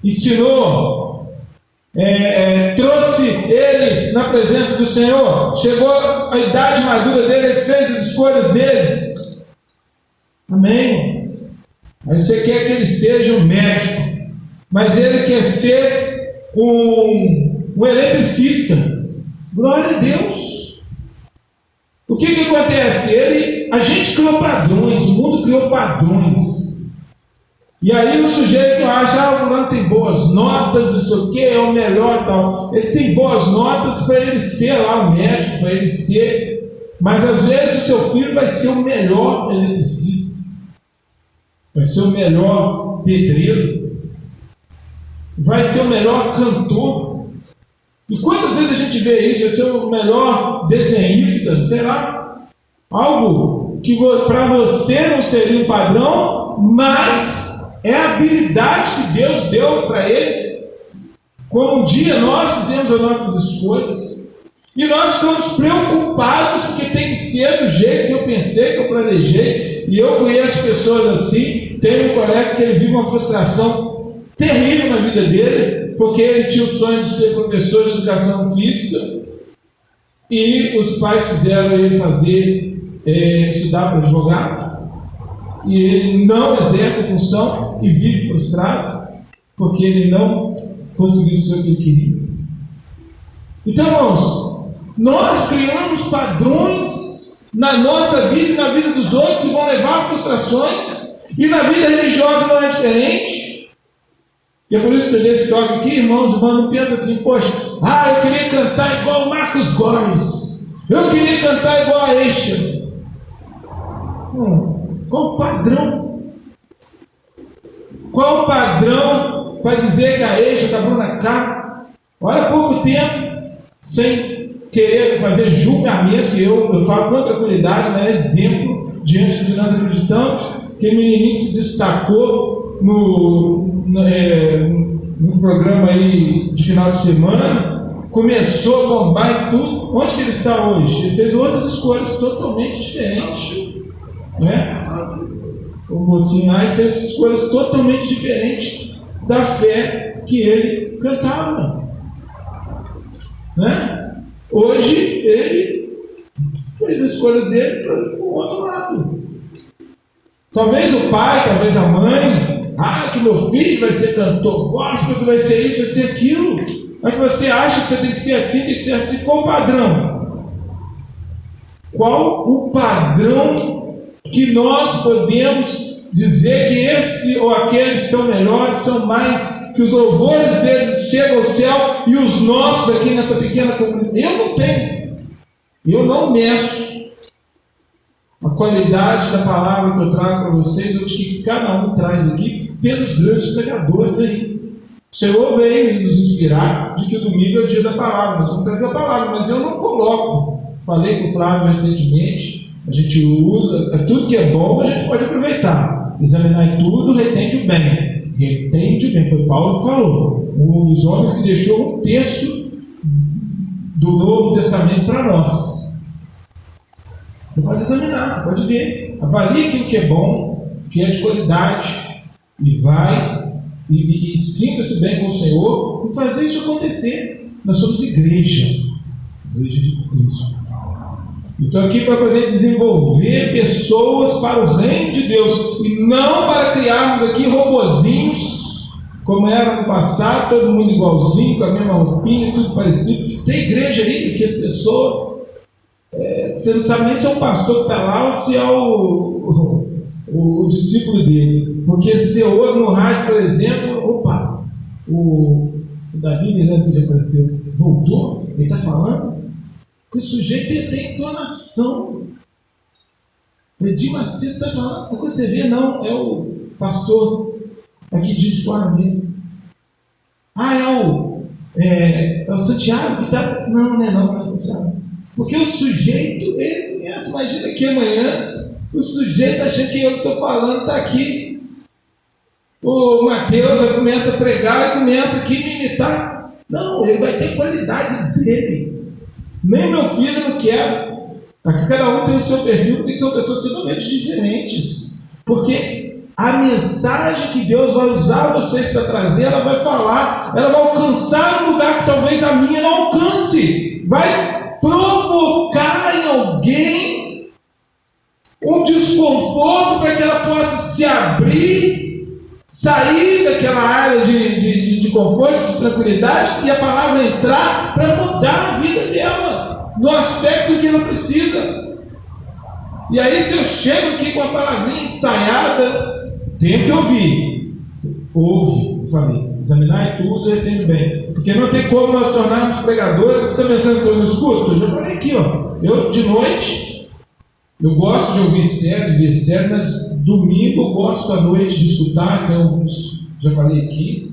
ensinou, trouxe ele na presença do Senhor, chegou a idade madura dele, ele fez as escolhas deles. Amém? Aí você quer que ele seja um médico, mas ele quer ser um eletricista. Glória a Deus. O que acontece? A gente criou padrões, o mundo criou padrões. E aí o sujeito acha, o fulano tem boas notas, isso aqui é o melhor tal. Ele tem boas notas para ele ser lá o médico, para ele ser. Mas às vezes o seu filho vai ser o melhor eletricista, vai ser o melhor pedreiro, vai ser o melhor cantor. E quantas vezes a gente vê isso? Vai ser o melhor desenhista, será? Algo que para você não seria um padrão, mas é a habilidade que Deus deu para ele. Como um dia nós fizemos as nossas escolhas, e nós ficamos preocupados porque tem que ser do jeito que eu pensei, que eu planejei. E eu conheço pessoas assim. Tenho um colega que ele vive uma frustração terrível na vida dele, porque ele tinha o sonho de ser professor de educação física, e os pais fizeram ele estudar para advogado, e ele não exerce a função e vive frustrado, porque ele não conseguiu ser o que ele queria. Então, irmãos, nós criamos padrões na nossa vida e na vida dos outros que vão levar a frustrações, e na vida religiosa não é diferente. E é por isso que eu dei esse toque aqui, irmãos. Não pensa assim, poxa, eu queria cantar igual o Marcos Góes, eu queria cantar igual a Eixa. Qual o padrão? Qual o padrão para dizer que a Eixa está Bruna K? Olha, há pouco tempo, sem querer fazer julgamento, que eu falo com tranquilidade, mas é exemplo diante do que nós acreditamos, que o menininho se destacou no programa aí de final de semana, começou a bombar e tudo. Onde que ele está hoje? Ele fez outras escolhas totalmente diferentes, né? O mocinho lá fez escolhas totalmente diferentes da fé que ele cantava, né? Hoje ele fez as escolhas dele para o outro lado. Talvez o pai, talvez a mãe, que meu filho vai ser cantor gospel, que vai ser isso, vai ser aquilo. Mas você acha que você tem que ser assim, tem que ser assim. Qual o padrão? Qual o padrão que nós podemos dizer que esse ou aqueles estão melhores, são mais, que os louvores deles chegam ao céu e os nossos aqui nessa pequena comunidade? Eu não tenho. Eu não meço a qualidade da palavra que eu trago para vocês, ou de que cada um traz aqui, pelos grandes pregadores aí. O Senhor veio nos inspirar de que o domingo é o dia da palavra, nós vamos trazer a palavra, mas eu não coloco. Falei com o Flávio recentemente, a gente usa, tudo que é bom a gente pode aproveitar. Examinar tudo, retende o bem. Retende o bem, foi Paulo que falou. Um dos homens que deixou um terço do Novo Testamento para nós. Você pode examinar, você pode ver, avalie aquilo que é bom, que é de qualidade, e vai, e sinta-se bem com o Senhor, e fazer isso acontecer. Nós somos igreja de Cristo. Eu estou aqui para poder desenvolver pessoas para o reino de Deus, e não para criarmos aqui robozinhos, como era no passado, todo mundo igualzinho, com a mesma roupinha, tudo parecido. Tem igreja aí que as pessoas... você não sabe nem se é o pastor que está lá ou se é o discípulo dele. Porque se você ouve no rádio, por exemplo, o Davi Miranda, que já apareceu, voltou, ele está falando, que o sujeito tem entonação. O Edir Macedo está falando, quando você vê, não, é o pastor aqui de fora mesmo. É o Santiago que está... Não é Santiago. Porque o sujeito, ele conhece. Imagina que amanhã o sujeito acha que eu que estou falando está aqui. O Mateus começa a pregar e começa aqui a me imitar. Não, ele vai ter qualidade dele. Nem meu filho não quer. Aqui cada um tem o seu perfil, porque são pessoas totalmente diferentes. Porque a mensagem que Deus vai usar vocês para trazer, ela vai falar, ela vai alcançar um lugar que talvez a minha não alcance. Vai provocar em alguém um desconforto para que ela possa se abrir, sair daquela área de conforto, de tranquilidade, e a palavra entrar para mudar a vida dela, no aspecto que ela precisa. E aí, se eu chego aqui com a palavrinha ensaiada, tenho que ouvir. Ouve, eu falei, examinar tudo e entende bem. Porque não tem como nós tornarmos pregadores. Você está pensando que eu não escuto? Eu já falei aqui, eu de noite, eu gosto de ouvir série, de ver série, mas domingo eu gosto à noite de escutar. Tem alguns, já falei aqui,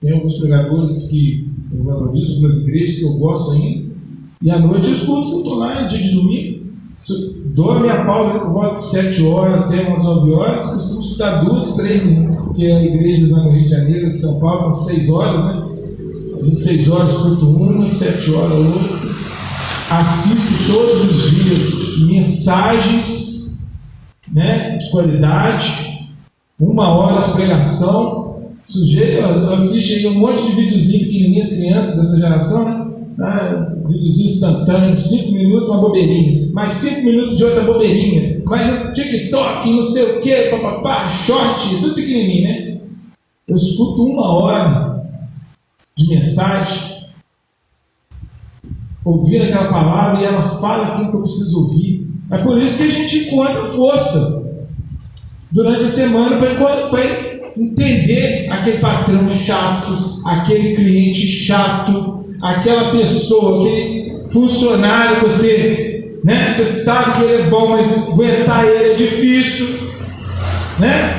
tem alguns pregadores que eu valorizo, algumas igrejas que eu gosto ainda. E à noite eu escuto, eu estou lá no dia de domingo. Dou a minha pausa por volta de 7 horas, até umas 9 horas, costumo escutar 2, 3, que é igrejas lá no Rio de Janeiro, em São Paulo, às 6 horas, né? Às 6 horas escuto uma, 7 horas outra. Assisto todos os dias mensagens, né, de qualidade, 1 hora de pregação. Sujeito, assiste aí um monte de videozinho pequenininhos, crianças dessa geração, né? Videozinho instantâneo, 5 minutos, uma bobeirinha, mais 5 minutos de outra bobeirinha, mais um TikTok, não sei o que, papapá, short, tudo pequenininho, né? Eu escuto 1 hora de mensagem, ouvindo aquela palavra, e ela fala aquilo que eu preciso ouvir. É por isso que a gente encontra força durante a semana para entender aquele patrão chato, aquele cliente chato, aquela pessoa, aquele funcionário que você, né, você sabe que ele é bom, mas aguentar ele é difícil, né?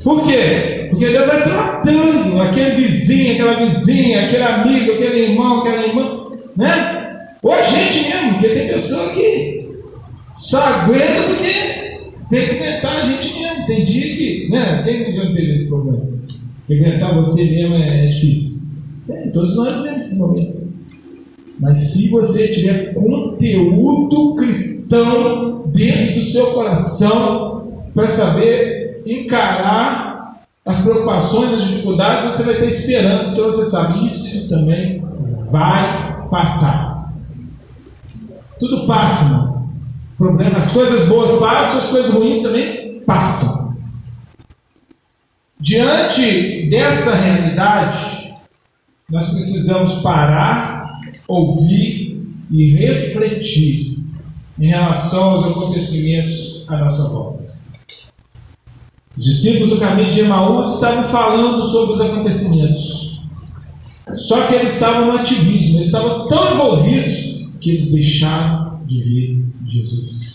Por quê? Porque Deus vai tratando aquele vizinho, aquela vizinha, aquele amigo, aquele irmão, aquela irmã, né? Ou a gente mesmo, porque tem pessoa que só aguenta porque tem que aguentar a gente mesmo. Tem dia que, né? Quem já não teve esse problema? Que aguentar você mesmo é difícil. Todos nós vivemos esse momento. Mas se você tiver conteúdo cristão dentro do seu coração para saber encarar as preocupações, as dificuldades, você vai ter esperança. Então você sabe, isso também vai passar. Tudo passa, irmão. Problema, as coisas boas passam, as coisas ruins também passam. Diante dessa realidade, nós precisamos parar, ouvir e refletir em relação aos acontecimentos à nossa volta. Os discípulos do caminho de Emaús estavam falando sobre os acontecimentos, só que eles estavam no ativismo, eles estavam tão envolvidos que eles deixaram de ver Jesus.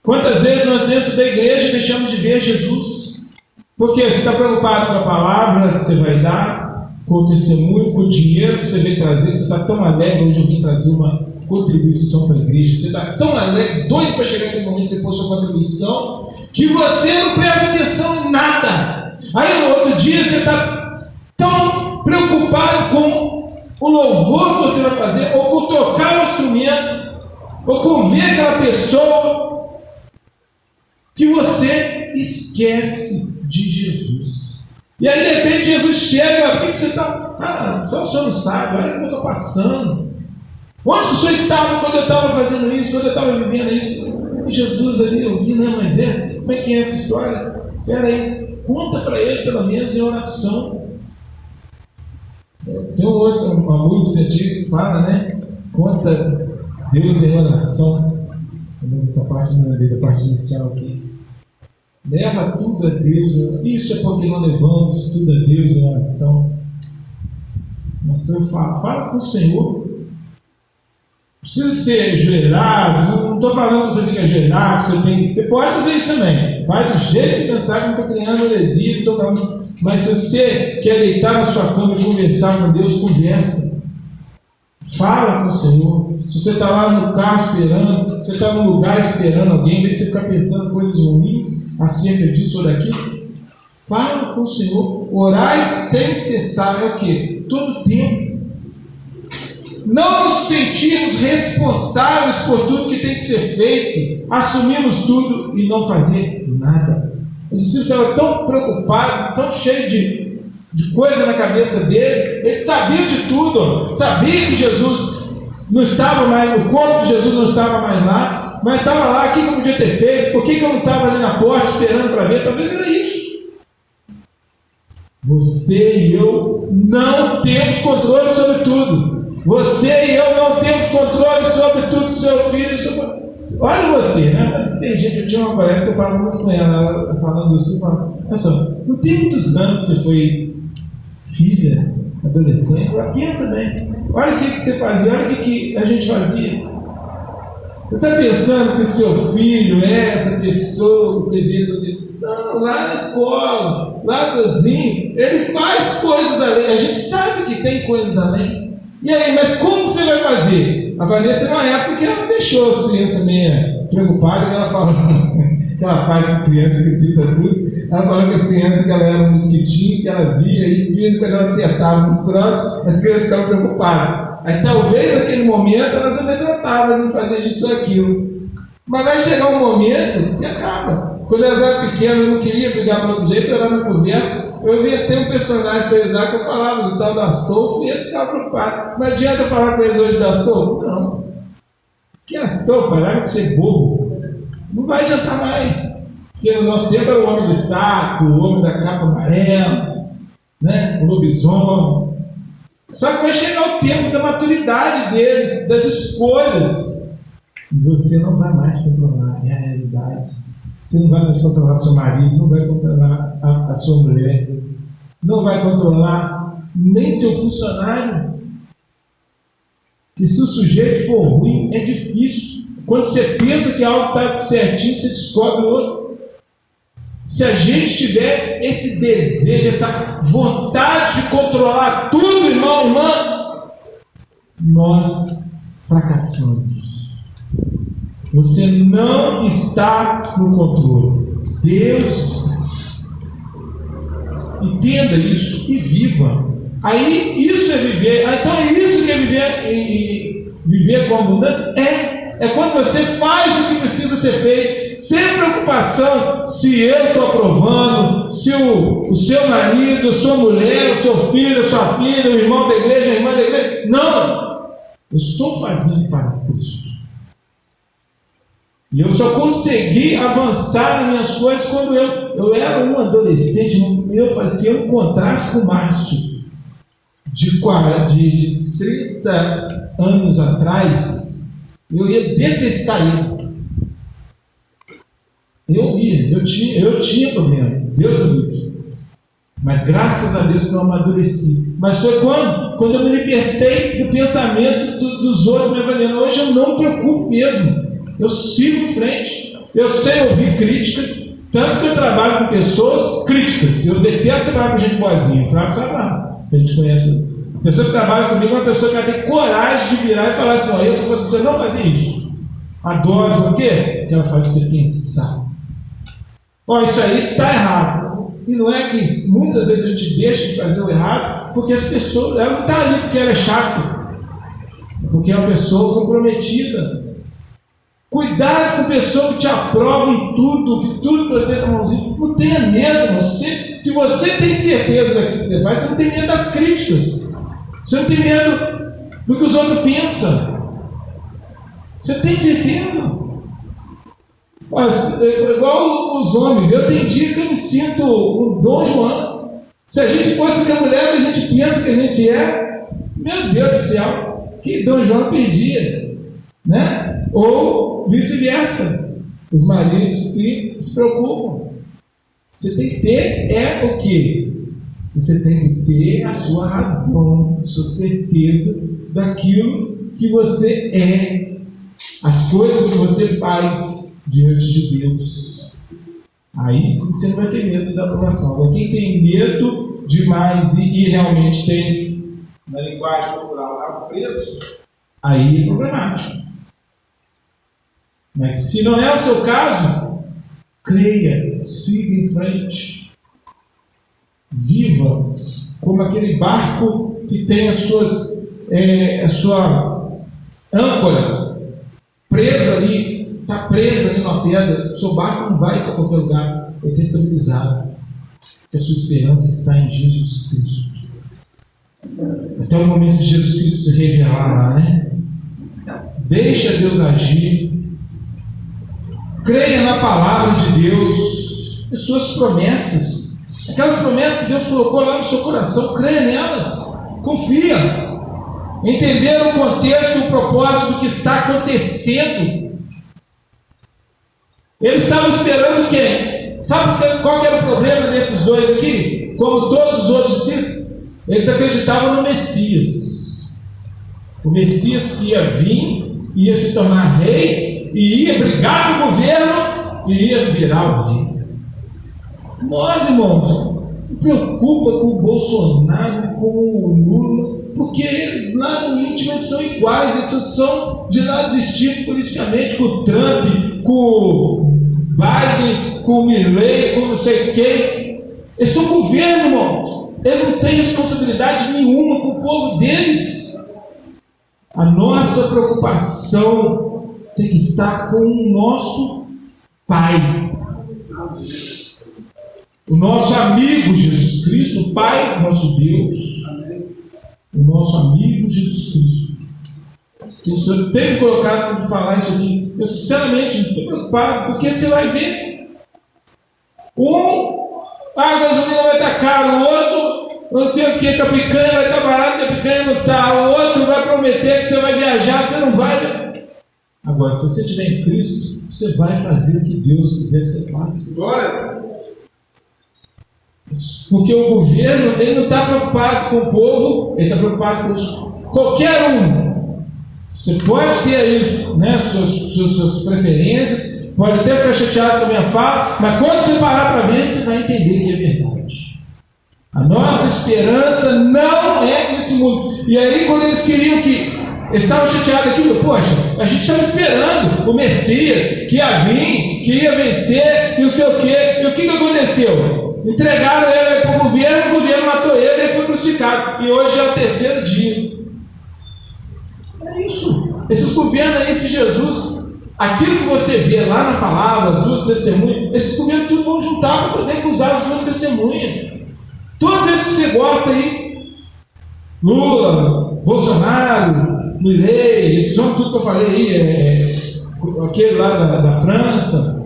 Quantas vezes nós dentro da igreja deixamos de ver Jesus? Porque você está preocupado com a palavra que você vai dar, com o testemunho, com o dinheiro que você vem trazer. Você está tão alegre, hoje eu vim trazer uma contribuição para a igreja. Você está tão alegre, doido para chegar aquele momento de você pôr sua contribuição, que você não presta atenção em nada. Aí no outro dia você está tão preocupado com o louvor que você vai fazer, ou com tocar o instrumento, ou com ver aquela pessoa, que você esquece de Jesus. E aí de repente Jesus chega, por que você está? Só o senhor não sabe, olha o que eu estou passando. Onde que o senhor estava quando eu estava fazendo isso, quando eu estava vivendo isso? E Jesus ali, eu vi, né, mas como é que é essa história? Espera aí, conta para ele pelo menos em oração. Tem uma música antiga que fala, né? Conta Deus em oração. Essa parte não é da parte inicial aqui. Leva tudo a Deus. Isso é porque nós levamos tudo a Deus em oração. Mas eu fala com o Senhor. Não precisa de ser ajoelhado. Não estou falando que você tem que ajoelhar, que você pode fazer isso também. Vai do jeito que pensar, que não estou criando heresia, não estou falando Mas se você quer deitar na sua cama e conversar com Deus, conversa. Fala com o Senhor. Se você está lá no carro esperando, se você está num lugar esperando alguém, em vez de você ficar pensando coisas ruins acerca disso ou daquilo, fala com o Senhor. Orai sem cessar. É o quê? Todo tempo. Não nos sentimos responsáveis por tudo que tem que ser feito. Assumimos tudo e não fazer nada. Os discípulos estavam tão preocupados, tão cheios de coisa na cabeça deles. Eles sabiam de tudo. Sabiam que Jesus não estava mais, o corpo de Jesus não estava mais lá, mas estava lá. O que eu podia ter feito? Por que eu não estava ali na porta esperando para ver? Talvez era isso. Você e eu não temos controle sobre tudo. Você e eu não temos controle sobre tudo que seu filho... Olha você, né? Mas tem gente, eu tinha uma colega que eu falo muito com ela falando isso, olha só, não tem muitos anos que você foi filha, adolescente, ela pensa bem, olha o que você fazia, olha o que a gente fazia. Você está pensando que seu filho é essa pessoa que você vê do dia? Não, lá na escola, lá sozinho, ele faz coisas além, a gente sabe que tem coisas além. E aí, mas como você vai fazer? A Vanessa tem uma época que ela deixou as crianças meio preocupadas, ela falou que ela faz com crianças, acredita tudo. Ela falou que as crianças que ela era um mosquitinho, que ela via, e de vez em quando ela acertava nos troços, as crianças ficavam preocupadas. Aí talvez naquele momento elas amedrontavam de fazer isso ou aquilo. Mas vai chegar um momento que acaba. Quando elas eram pequenas, eu não queria brigar para outro jeito, eu era na conversa. Eu via ter um personagem para eles lá que eu falava do tal da Astolfo e eles ficavam preocupados. Não adianta eu falar com eles hoje da Astolfo? Não. Que Astolfo? Parava de ser bobo. Não vai adiantar mais. Porque no nosso tempo era o homem do saco, o homem da capa amarela, né? O lobisomem. Só que vai chegar o tempo da maturidade deles, das escolhas. E você não vai mais controlar, é a realidade. Você não vai mais controlar seu marido, não vai controlar a sua mulher, não vai controlar nem seu funcionário. E se o sujeito for ruim, é difícil. Quando você pensa que algo está certinho, você descobre outro. Se a gente tiver esse desejo, essa vontade de controlar tudo, irmão, irmã, nós fracassamos. Você não está no controle. Deus está. Entenda isso e viva. Aí isso é viver. Então é isso que é viver, e viver com abundância. É quando você faz o que precisa ser feito, sem preocupação se eu estou aprovando, se o seu marido, a sua mulher, o seu filho, a sua filha, o irmão da igreja, a irmã da igreja. Não! Eu estou fazendo para Cristo. E eu só consegui avançar nas minhas coisas quando eu era um adolescente. Eu fazia um contraste com o Márcio de 30 anos atrás. Eu ia detestar ele. Eu tinha problema. Deus me livre. Mas graças a Deus que eu amadureci. Mas foi quando eu me libertei do pensamento dos outros me avaliando. Hoje eu não me preocupo mesmo. Eu sigo em frente. Eu sei ouvir crítica, tanto que eu trabalho com pessoas críticas. Eu detesto trabalhar com gente boazinha. O Flávio sabe lá. A gente conhece. A pessoa que trabalha comigo é uma pessoa que tem coragem de virar e falar assim: ó, eu se fosse você não fazia isso. Adoro, sabe o quê? Porque ela faz você pensar. Ó, isso aí está errado. E não é que muitas vezes a gente deixa de fazer o errado porque as pessoas, ela não está ali porque ela é chata, porque é uma pessoa comprometida. Cuidado com pessoas que te aprovam em tudo, que tudo que você está mãozinho. Não tenha medo, irmão. Se você tem certeza daquilo que você faz, você não tem medo das críticas. Você não tem medo do que os outros pensam. Você tem certeza? Mas, igual os homens, eu tenho dia que eu me sinto um Dom João. Se a gente fosse que a mulher a gente pensa que a gente é, meu Deus do céu, que Dom João perdia, né? Ou vice-versa, os maridos que se preocupam. Você tem que ter o quê? Você tem que ter a sua razão, a sua certeza daquilo que você é, as coisas que você faz diante de Deus. Aí sim você não vai ter medo da aprovação. Agora, quem tem medo demais e realmente tem, na linguagem popular, rabo preso, aí é problemático. Mas se não é o seu caso, creia, siga em frente. Viva como aquele barco que tem a sua âncora presa ali, está presa ali numa pedra. O seu barco não vai para qualquer lugar, vai ter estabilizado, porque a sua esperança está em Jesus Cristo. Até o momento de Jesus Cristo se revelar lá, né? Deixa Deus agir. Creia na palavra de Deus, as suas promessas, aquelas promessas que Deus colocou lá no seu coração, creia nelas, confia. Entender o contexto, o propósito do que está acontecendo. Eles estavam esperando quem? Sabe qual que era o problema desses dois aqui? Como todos os outros discípulos, eles acreditavam no Messias. O Messias que ia vir, ia se tornar rei, e ia brigar com o governo, e ia virar o rei. Nós, irmãos, não preocupa com o Bolsonaro, com o Lula, porque eles lá no íntimo são iguais, eles são de lado distinto politicamente, com o Trump, com o Biden, com o Milley, com não sei quem. Eles são governo, irmãos. Eles não têm responsabilidade nenhuma com o povo deles. A nossa preocupação tem que estar com o nosso Pai, o nosso amigo Jesus Cristo, o Pai, nosso Deus, o nosso amigo Jesus Cristo. Que o Senhor tem me colocado para falar isso aqui. Eu sinceramente não estou preocupado, porque você vai ver a gasolina vai estar cara, o outro não tem o que, a picanha vai estar barata, a picanha não está, o outro vai prometer que você vai viajar, você não vai. Agora, se você estiver em Cristo, você vai fazer o que Deus quiser que você faça. Glória! Porque o governo, ele não está preocupado com o povo, ele está preocupado com qualquer um. Você pode ter aí, né, suas preferências, pode até ficar chateado com a minha fala, mas quando você parar para ver, você vai entender que é verdade. A nossa esperança não é nesse mundo. E aí, quando eles queriam eles estavam chateados aqui, poxa, a gente estava esperando o Messias, que ia vir, que ia vencer, e não sei o quê. E o que aconteceu? Entregaram ele para o governo matou ele e ele foi crucificado. E hoje é o 3º dia. É isso. Esses governos aí, se Jesus, aquilo que você vê lá na palavra, as 2 testemunhas, esses governos tudo vão juntar para poder usar as 2 testemunhas. Todos esses que você gosta aí, Lula, Bolsonaro, Milley, esses homens, tudo que eu falei aí, aquele lá da França,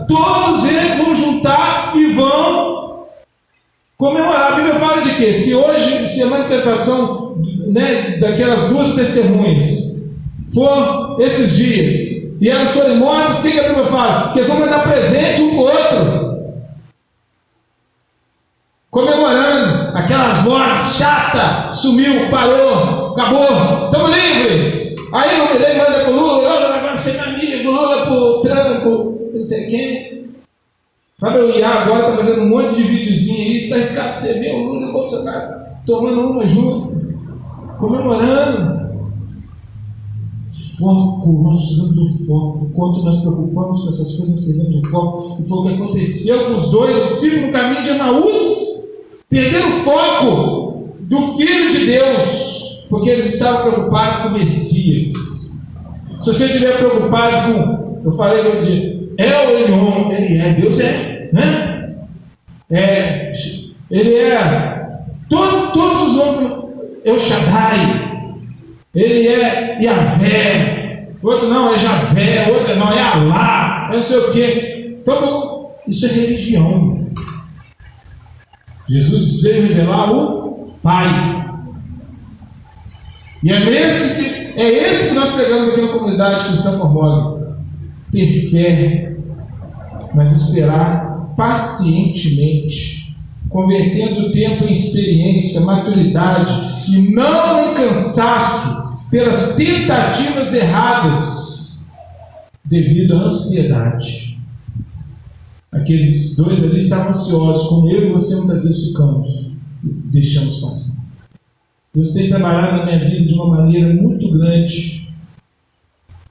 todos eles vão juntar e vão comemorar. A Bíblia fala de quê? Se a manifestação, né, daquelas 2 testemunhas for esses dias e elas forem mortas, o que a Bíblia fala? Que eles vão mandar presente um para o outro, comemorando. Aquelas vozes chata, sumiu, parou, acabou, estamos livres. Aí o Milley manda para o Lula, agora você é amigo, Lula para o Trump, não sei quem. Sabe, o IA agora está fazendo um monte de videozinho aí, está arriscado você ver o Lula e o Bolsonaro tomando uma junto, comemorando. Foco, nós precisamos do foco. Enquanto nós preocupamos com essas coisas, nós perdemos o foco. E foi o que aconteceu com os 2 discípulos no caminho de Emaús. Perderam o foco do Filho de Deus, porque eles estavam preocupados com o Messias. Se você estiver preocupado com, eu falei no dia, El Elyon, ele é, Deus é, né? Ele é, todos os nomes, El Shaddai, ele é Yahvé, outro não é Javé, outro não é Alá, não sei o quê. Então, isso é religião. Jesus veio revelar o Pai. E é esse que nós pregamos aqui na comunidade Cristã Formosa. Ter fé, mas esperar pacientemente, convertendo o tempo em experiência, maturidade, e não em cansaço pelas tentativas erradas devido à ansiedade. A Aqueles dois ali estavam ansiosos, como eu e você muitas vezes ficamos e deixamos passar. Deus tem trabalhado na minha vida de uma maneira muito grande.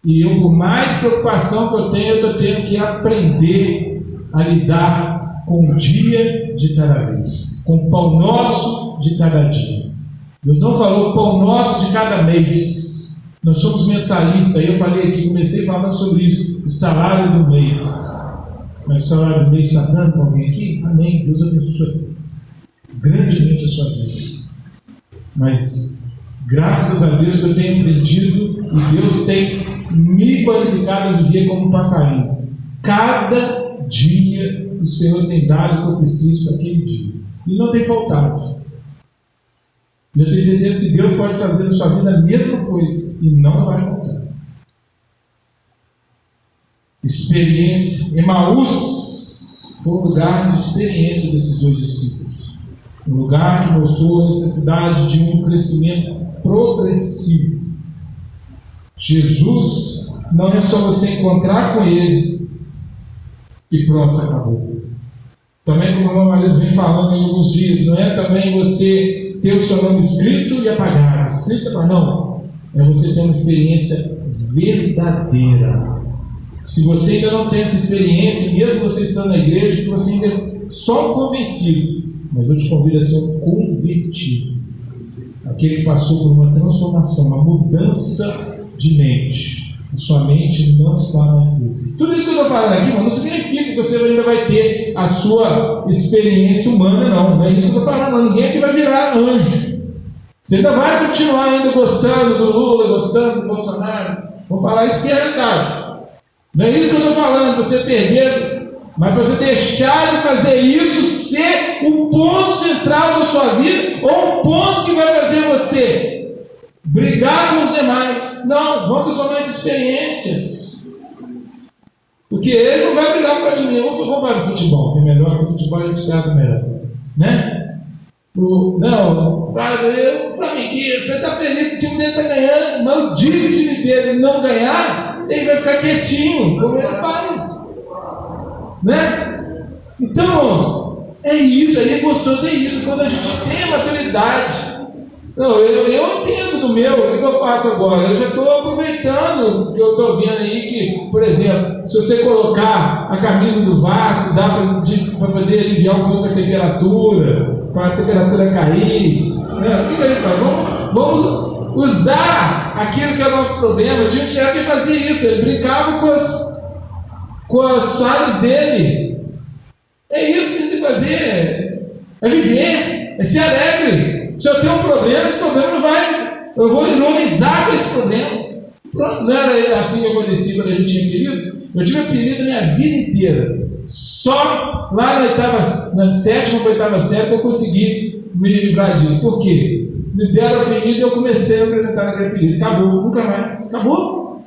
E eu, por mais preocupação que eu tenho, eu estou tendo que aprender a lidar com o dia de cada vez, com o pão nosso de cada dia. Deus não falou pão nosso de cada mês. Nós somos mensalistas. Aí eu falei aqui, comecei falando sobre isso, o salário do mês. Mas o salário do mês está dando para alguém aqui? Amém. Deus abençoe grandemente a sua vida. Mas graças a Deus que eu tenho aprendido e Deus tem me qualificado a viver como um passarinho. Cada dia o Senhor tem dado o que eu preciso para aquele dia. E não tem faltado. Eu tenho certeza que Deus pode fazer na sua vida a mesma coisa e não vai faltar. Experiência. Emaús foi um lugar de experiência desses dois discípulos. Um lugar que mostrou a necessidade de um crescimento progressivo. Jesus não é só você encontrar com Ele e pronto, acabou. Também, como o meu marido vem falando em alguns dias, não é também você ter o seu nome escrito e apagado. Escrito, mas não. É você ter uma experiência verdadeira. Se você ainda não tem essa experiência, mesmo você estando na igreja, que você ainda é só um convencido, mas eu te convido a ser um convertido. Aquele que passou por uma transformação, uma mudança de mente. A sua mente não está mais presa. Tudo isso que eu estou falando aqui, não significa que você ainda vai ter a sua experiência humana, não. Não é isso que eu estou falando, não. Ninguém aqui vai virar anjo. Você ainda vai continuar ainda gostando do Lula, gostando do Bolsonaro. Vou falar isso porque é realidade. Não é isso que eu estou falando, você perder, mas para você deixar de fazer isso ser o ponto central da sua vida, ou um ponto que vai fazer você brigar com os demais. Não, vamos transformar as experiências. Porque ele não vai brigar por causa de mim. Vamos falar de futebol, que é melhor, que o futebol a gente trata melhor. Né? Não, frase, o flamenguista, você está feliz que o time dele está ganhando, mas o dia que o time dele não ganhar, ele vai ficar quietinho, como ele faz. Né? Então, irmãos, é isso, aí é gostoso, é isso, quando a gente tem a maturidade. Não, eu entendo do meu, o que eu faço agora? Eu já estou aproveitando o que eu estou vendo aí, que, por exemplo, se você colocar a camisa do Vasco, dá para poder aliviar um pouco a temperatura, para a temperatura cair. Né? O que a gente faz? Vamos usar aquilo que é o nosso problema. O tio Tiago fazia isso, ele brincava com as falhas dele. É isso que a gente tem que fazer, é viver, é ser alegre. Se eu tenho um problema, esse problema não vai, eu vou ironizar com esse problema. Pronto, não era assim que acontecia quando a gente tinha apelido. Eu tive apelido a minha vida inteira. Só lá na sétima ou oitava série que eu consegui me livrar disso. Por quê? Me deram apelido e eu comecei a apresentar naquele apelido. Acabou, nunca mais. Acabou.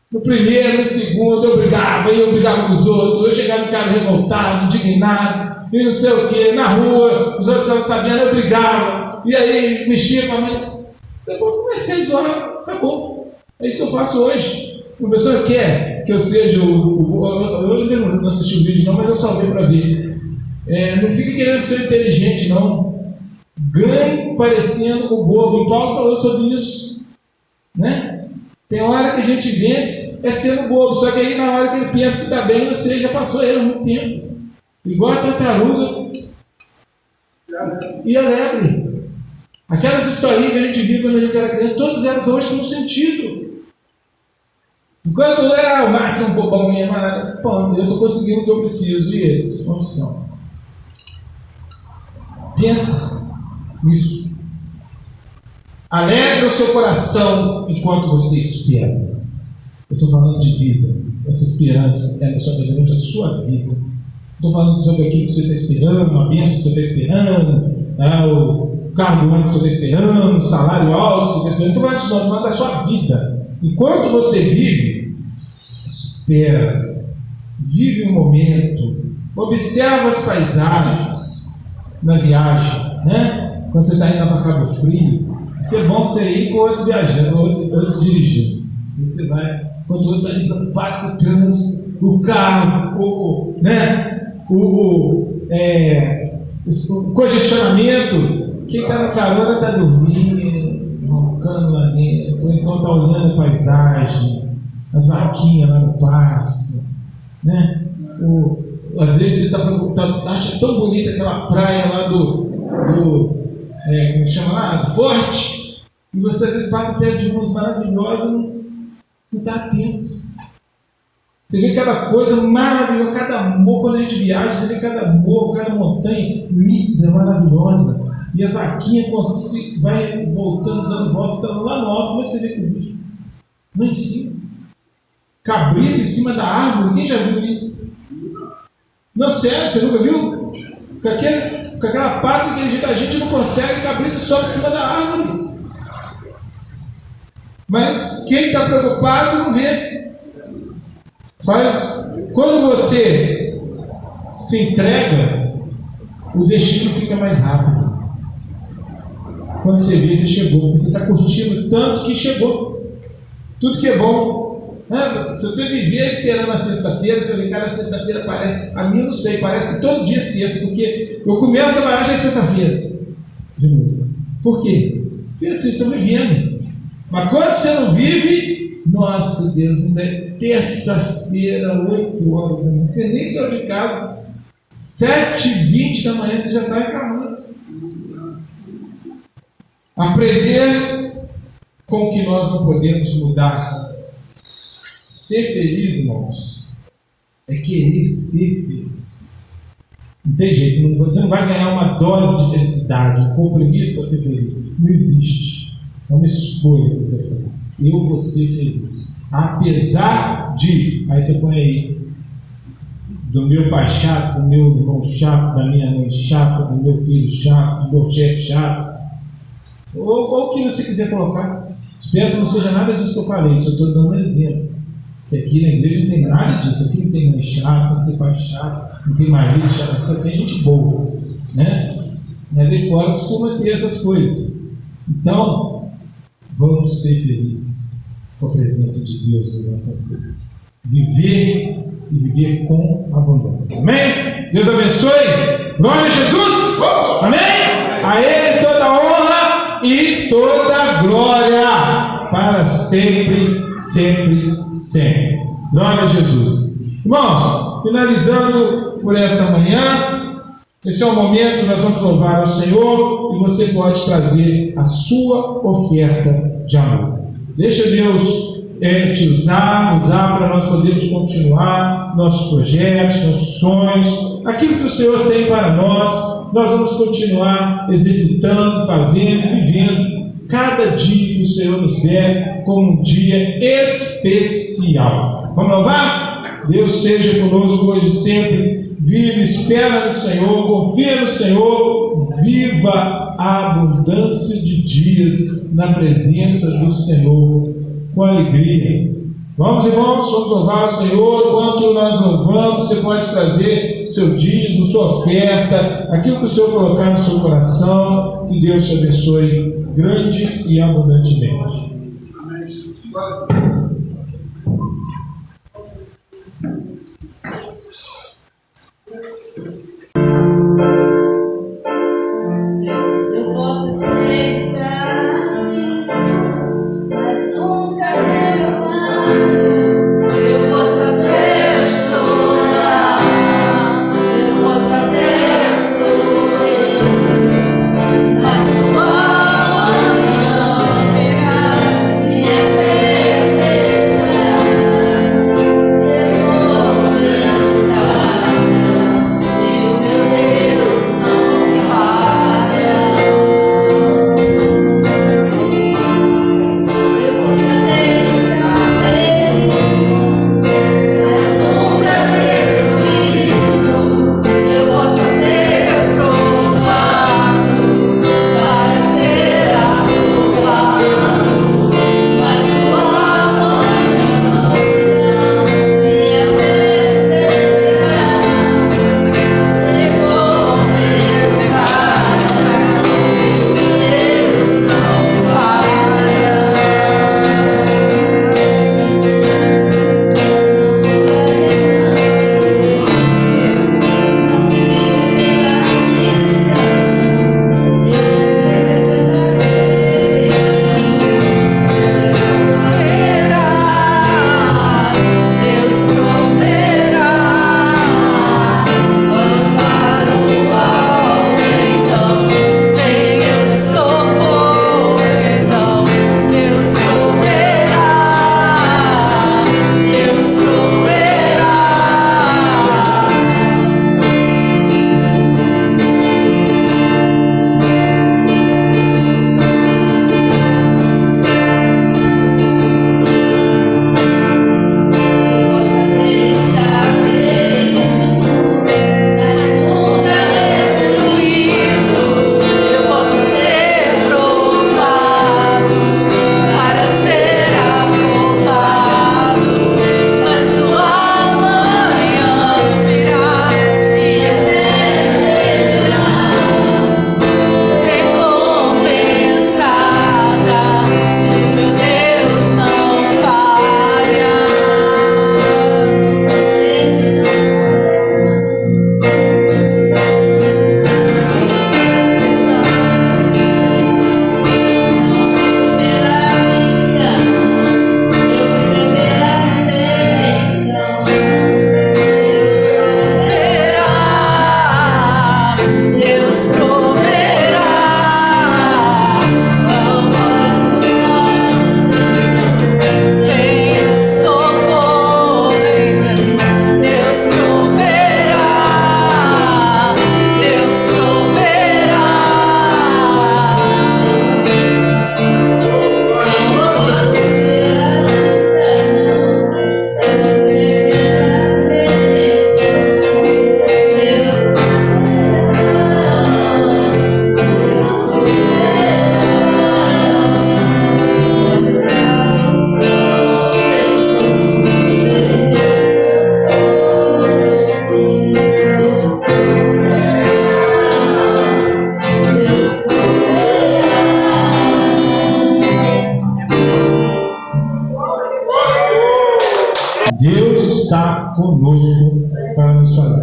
No primeiro, no segundo, eu brigava com os outros. Eu chegava em casa revoltado, indignado. E não sei o que, na rua, os outros estavam sabendo, eu brigava, e aí mexia com a mãe. Depois eu comecei a zoar, acabou. É isso que eu faço hoje. O professor quer que eu seja eu ainda não assisti o vídeo não, mas eu salvei para ver. Não fica querendo ser inteligente, não. Ganhe parecendo o bobo. E Paulo falou sobre isso. Né? Tem hora que a gente vence sendo bobo, só que aí na hora que ele pensa que está bem, você já passou ele há muito tempo. Igual a tartaruga e a lebre. Aquelas historinhas que a gente viu quando a gente era criança, todas elas hoje têm um sentido. Enquanto o Márcio é um bobão mesmo, eu estou conseguindo o que eu preciso, e eles? Onde estão? Pensa nisso. Alegra o seu coração enquanto você espera. Eu estou falando de vida. Essa esperança é durante a sua vida. Estou falando sobre aquilo que você está esperando, uma bênção que você está esperando, o carro do ano que você está esperando, o salário alto que você está esperando. Estou falando da sua vida. Enquanto você vive, espera, vive um momento, observa as paisagens na viagem, né? Quando você está indo para Cabo Frio, acho que é bom você ir com outro viajando, outro dirigindo. E você vai, enquanto o outro está ali preocupado com o trânsito. o carro, o congestionamento. Quem está no carona está dormindo, roncando lá dentro, ou então está olhando a paisagem, as vaquinhas lá no pasto, né? Às vezes você acha tão bonita aquela praia lá como chama lá? Do Forte, e você às vezes passa perto de umas maravilhosas e não está atento. Você vê cada coisa maravilhosa, cada morro, quando a gente viaja, você vê cada morro, cada montanha linda, maravilhosa. E as vaquinhas vai voltando, dando volta, dando lá no alto. Como é que você vê com o bicho? Lá em cima. Cabrito em cima da árvore. Quem já viu ali? Não, sério, você nunca viu? Com aquela pata que a gente não consegue, cabrito sobe em cima da árvore. Mas quem está preocupado não vê. Quando você se entrega, o destino fica mais rápido. Quando você vê, você chegou, porque você está curtindo tanto que chegou. Tudo que é bom. Se você viver esperando a sexta-feira, você vai ver, cara, a sexta-feira parece, a mim eu não sei, parece que todo dia é sexta, porque eu começo a trabalhar já é sexta-feira. De novo. Por quê? Porque assim, eu estou vivendo. Mas quando você não vive, nossa Deus, não é terça-feira, 8 horas da manhã, você nem saiu de casa, 7h20 da manhã, você já está reclamando. Aprender com o que nós não podemos mudar. Ser feliz, irmãos, é querer ser feliz. Não tem jeito, você não vai ganhar uma dose de felicidade, um comprimido para ser feliz. Não existe. É uma escolha para ser feliz. Eu vou ser feliz. Apesar de, aí você põe aí, do meu pai chato, do meu irmão chato, da minha mãe chata, do meu filho chato, do meu chefe chato, ou o que você quiser colocar. Espero que não seja nada disso que eu falei, só estou dando um exemplo. Que aqui na igreja não tem nada disso, aqui não tem mãe chata, não tem pai chato, não tem marido chato, aqui só tem gente boa, né? Mas aí fora costuma ter essas coisas. Então, vamos ser felizes com a presença de Deus na nossa vida. Viver e viver com abundância. Amém? Deus abençoe. Glória a Jesus. Amém? A Ele toda honra e toda glória para sempre, sempre, sempre. Glória a Jesus. Irmãos, finalizando por essa manhã, esse é o momento, nós vamos louvar ao Senhor e você pode trazer a sua oferta de amor. Deixa Deus te usar para nós podermos continuar nossos projetos, nossos sonhos, aquilo que o Senhor tem para nós vamos continuar exercitando, fazendo, vivendo cada dia que o Senhor nos der como um dia especial. Vamos louvar? Deus seja conosco hoje e sempre. Vive, espera no Senhor, confia no Senhor, viva a abundância de dias na presença do Senhor com alegria. Vamos, irmãos, vamos louvar o Senhor. Enquanto nós louvamos, você pode trazer seu dízimo, sua oferta, aquilo que o Senhor colocar no seu coração. Que Deus te abençoe grande e abundantemente. Eu posso pensar, mas nunca levar. Eu posso até chorar, eu posso até sofrer, mas o amanhã chegar e perseverar. Eu vou pensar, meu Deus não falha.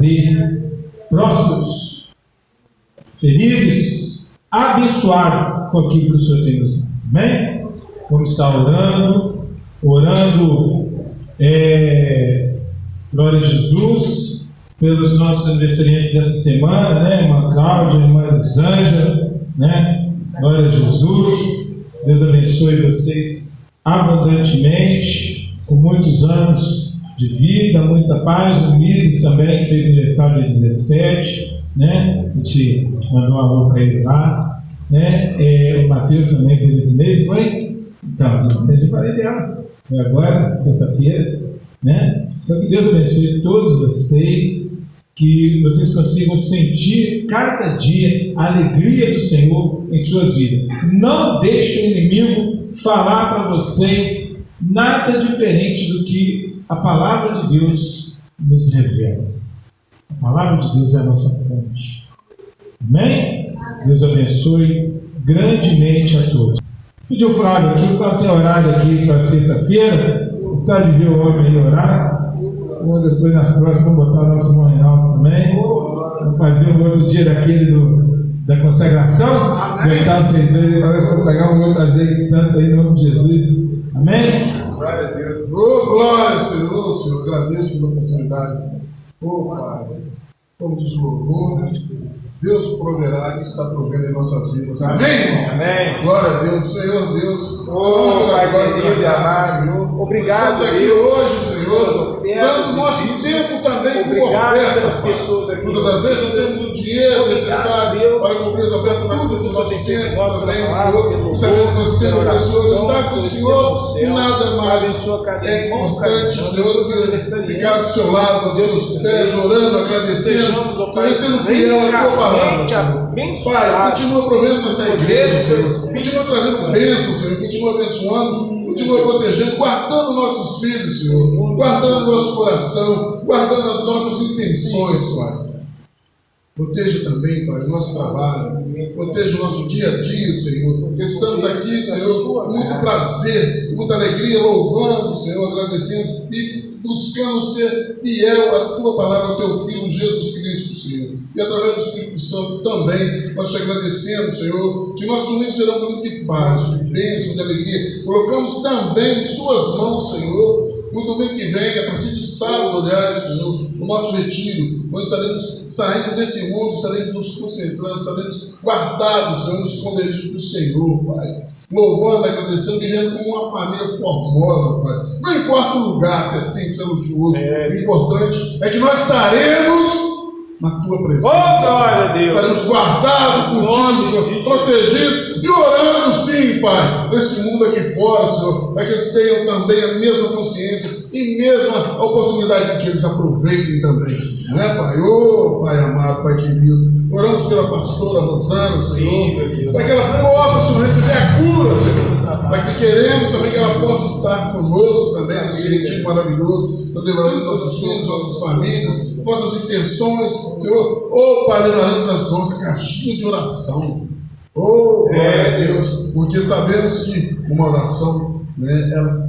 aí prósperos, felizes, abençoados com aquilo que o Senhor tem nos dado. Amém? Vamos estar orando, glória a Jesus, pelos nossos aniversariantes dessa semana, né? Irmã Cláudia, irmã Elisângela, né? Glória a Jesus. Deus abençoe vocês abundantemente, com muitos anos de vida, muita paz. O Miles também, que fez aniversário dia 17, né? A gente mandou um alô para ele lá, né? O Matheus também fez esse mês, foi? Então, esse mês eu falei dela. Foi agora, terça-feira, né? Então, que Deus abençoe todos vocês, que vocês consigam sentir cada dia a alegria do Senhor em suas vidas. Não deixe o inimigo falar para vocês nada diferente do que a palavra de Deus nos revela. A palavra de Deus é a nossa fonte. Amém? Deus abençoe grandemente a todos. Pediu o Flávio aqui, o Flávio tem horário aqui para sexta-feira. Está de ver o homem aí orar. Ou depois nas próximas vamos botar o nosso irmão Reinaldo também. Vamos fazer um outro dia daquele da consagração. Botar vocês dois aí para nós consagrar um outro azeite santo aí no nome de Jesus. Amém? Glória a Deus. Glória, Senhor. Senhor, agradeço pela oportunidade. Pai, como diz o louvor, Deus proverá e está provendo em nossas vidas. Amém? Amém. Glória a Deus, Senhor Deus. Pai querido e amado, Senhor. Obrigado, estamos aqui Deus, hoje, Senhor, dando nosso tempo também como oferta pelas oferta. pessoas aqui. Muitas das vezes não temos o dinheiro necessário para cumprir as ofertas, mas temos o nosso tempo também, Senhor. Sabendo que nosso tempo precioso está com o Senhor, nada mais é importante, Senhor, do que ficar do seu lado, aos seus pés, orando, agradecendo, Senhor, sendo fiel à tua palavra, Senhor. Pai, continua provendo nessa igreja, Senhor. Continua trazendo bênção, Senhor. Continua abençoando, continua protegendo, guardando nossos filhos, Senhor. Guardando nosso coração, guardando as nossas intenções, Pai. Proteja também, Pai, o nosso trabalho. Proteja o nosso dia a dia, Senhor. Porque estamos aqui, Senhor, com muito prazer, com muita alegria, louvando, Senhor, agradecendo e buscando ser fiel à Tua palavra, ao Teu Filho, Jesus Cristo, Senhor. E através do Espírito Santo também, nós te agradecemos, Senhor, que nossos domingos serão domingos de paz, de bênção, de alegria. Colocamos também em Tuas mãos, Senhor, no domingo que vem, a partir de sábado, aliás, Senhor, no nosso retiro, nós estaremos saindo desse mundo, estaremos nos concentrando, estaremos guardados, Senhor, nos esconderijos do Senhor, Pai. Louvando, agradecendo, vivendo como uma família formosa, Pai. Não importa o lugar, se é simples, se é luxuoso, o importante é que nós estaremos na Tua presença. Glória a Deus. Estaremos guardados contigo, Senhor, protegidos e orando, sim, Pai, nesse mundo aqui fora, Senhor, para que eles tenham também a mesma consciência e mesma oportunidade que eles aproveitem também. Né, Pai? Ô, Pai amado, Pai querido, oramos pela pastora Rosana, Senhor, para que ela possa, Senhor, receber a cura, Senhor, para que queremos também que ela possa estar conosco também nesse retiro maravilhoso, lembrando nossos filhos, nossas famílias, nossas intenções, Senhor. Ô, Pai, lembraremos as nossas caixinhas de oração. Oh, glória a Deus, porque sabemos que uma oração, né, ela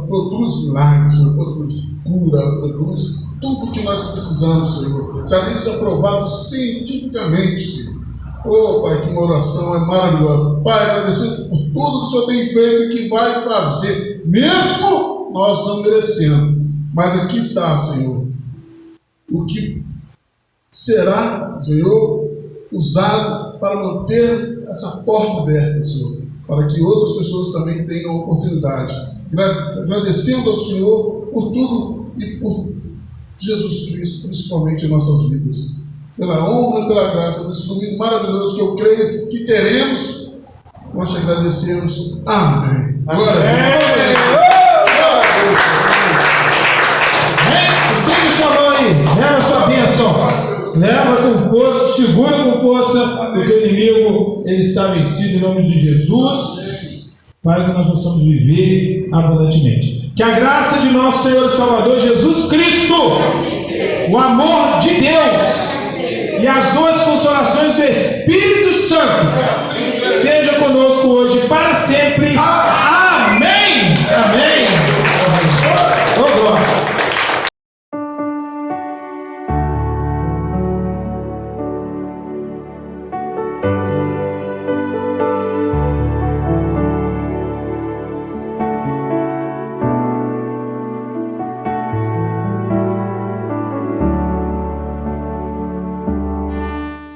produz milagres, Senhor, produz cura, produz tudo o que nós precisamos, Senhor. Já isso é provado cientificamente, Senhor. Oh, Pai, que uma oração é maravilhosa. Pai, agradecendo por tudo que o Senhor tem feito e que vai fazer, mesmo nós não merecendo. Mas aqui está, Senhor, o que será, Senhor, usado para manter essa porta aberta, Senhor, para que outras pessoas também tenham oportunidade. Agradecendo ao Senhor por tudo e por Jesus Cristo, principalmente em nossas vidas. Pela honra e pela graça desse domingo maravilhoso que eu creio que teremos, nós te agradecemos. Amém. Glória a Deus. Estende sua mão aí, leva a sua bênção. Leva com força, segura com força, porque o inimigo ele está vencido em nome de Jesus, para que nós possamos viver abundantemente. Que a graça de nosso Senhor e Salvador Jesus Cristo, o amor de Deus e as duas consolações do Espírito Santo seja conosco hoje para sempre.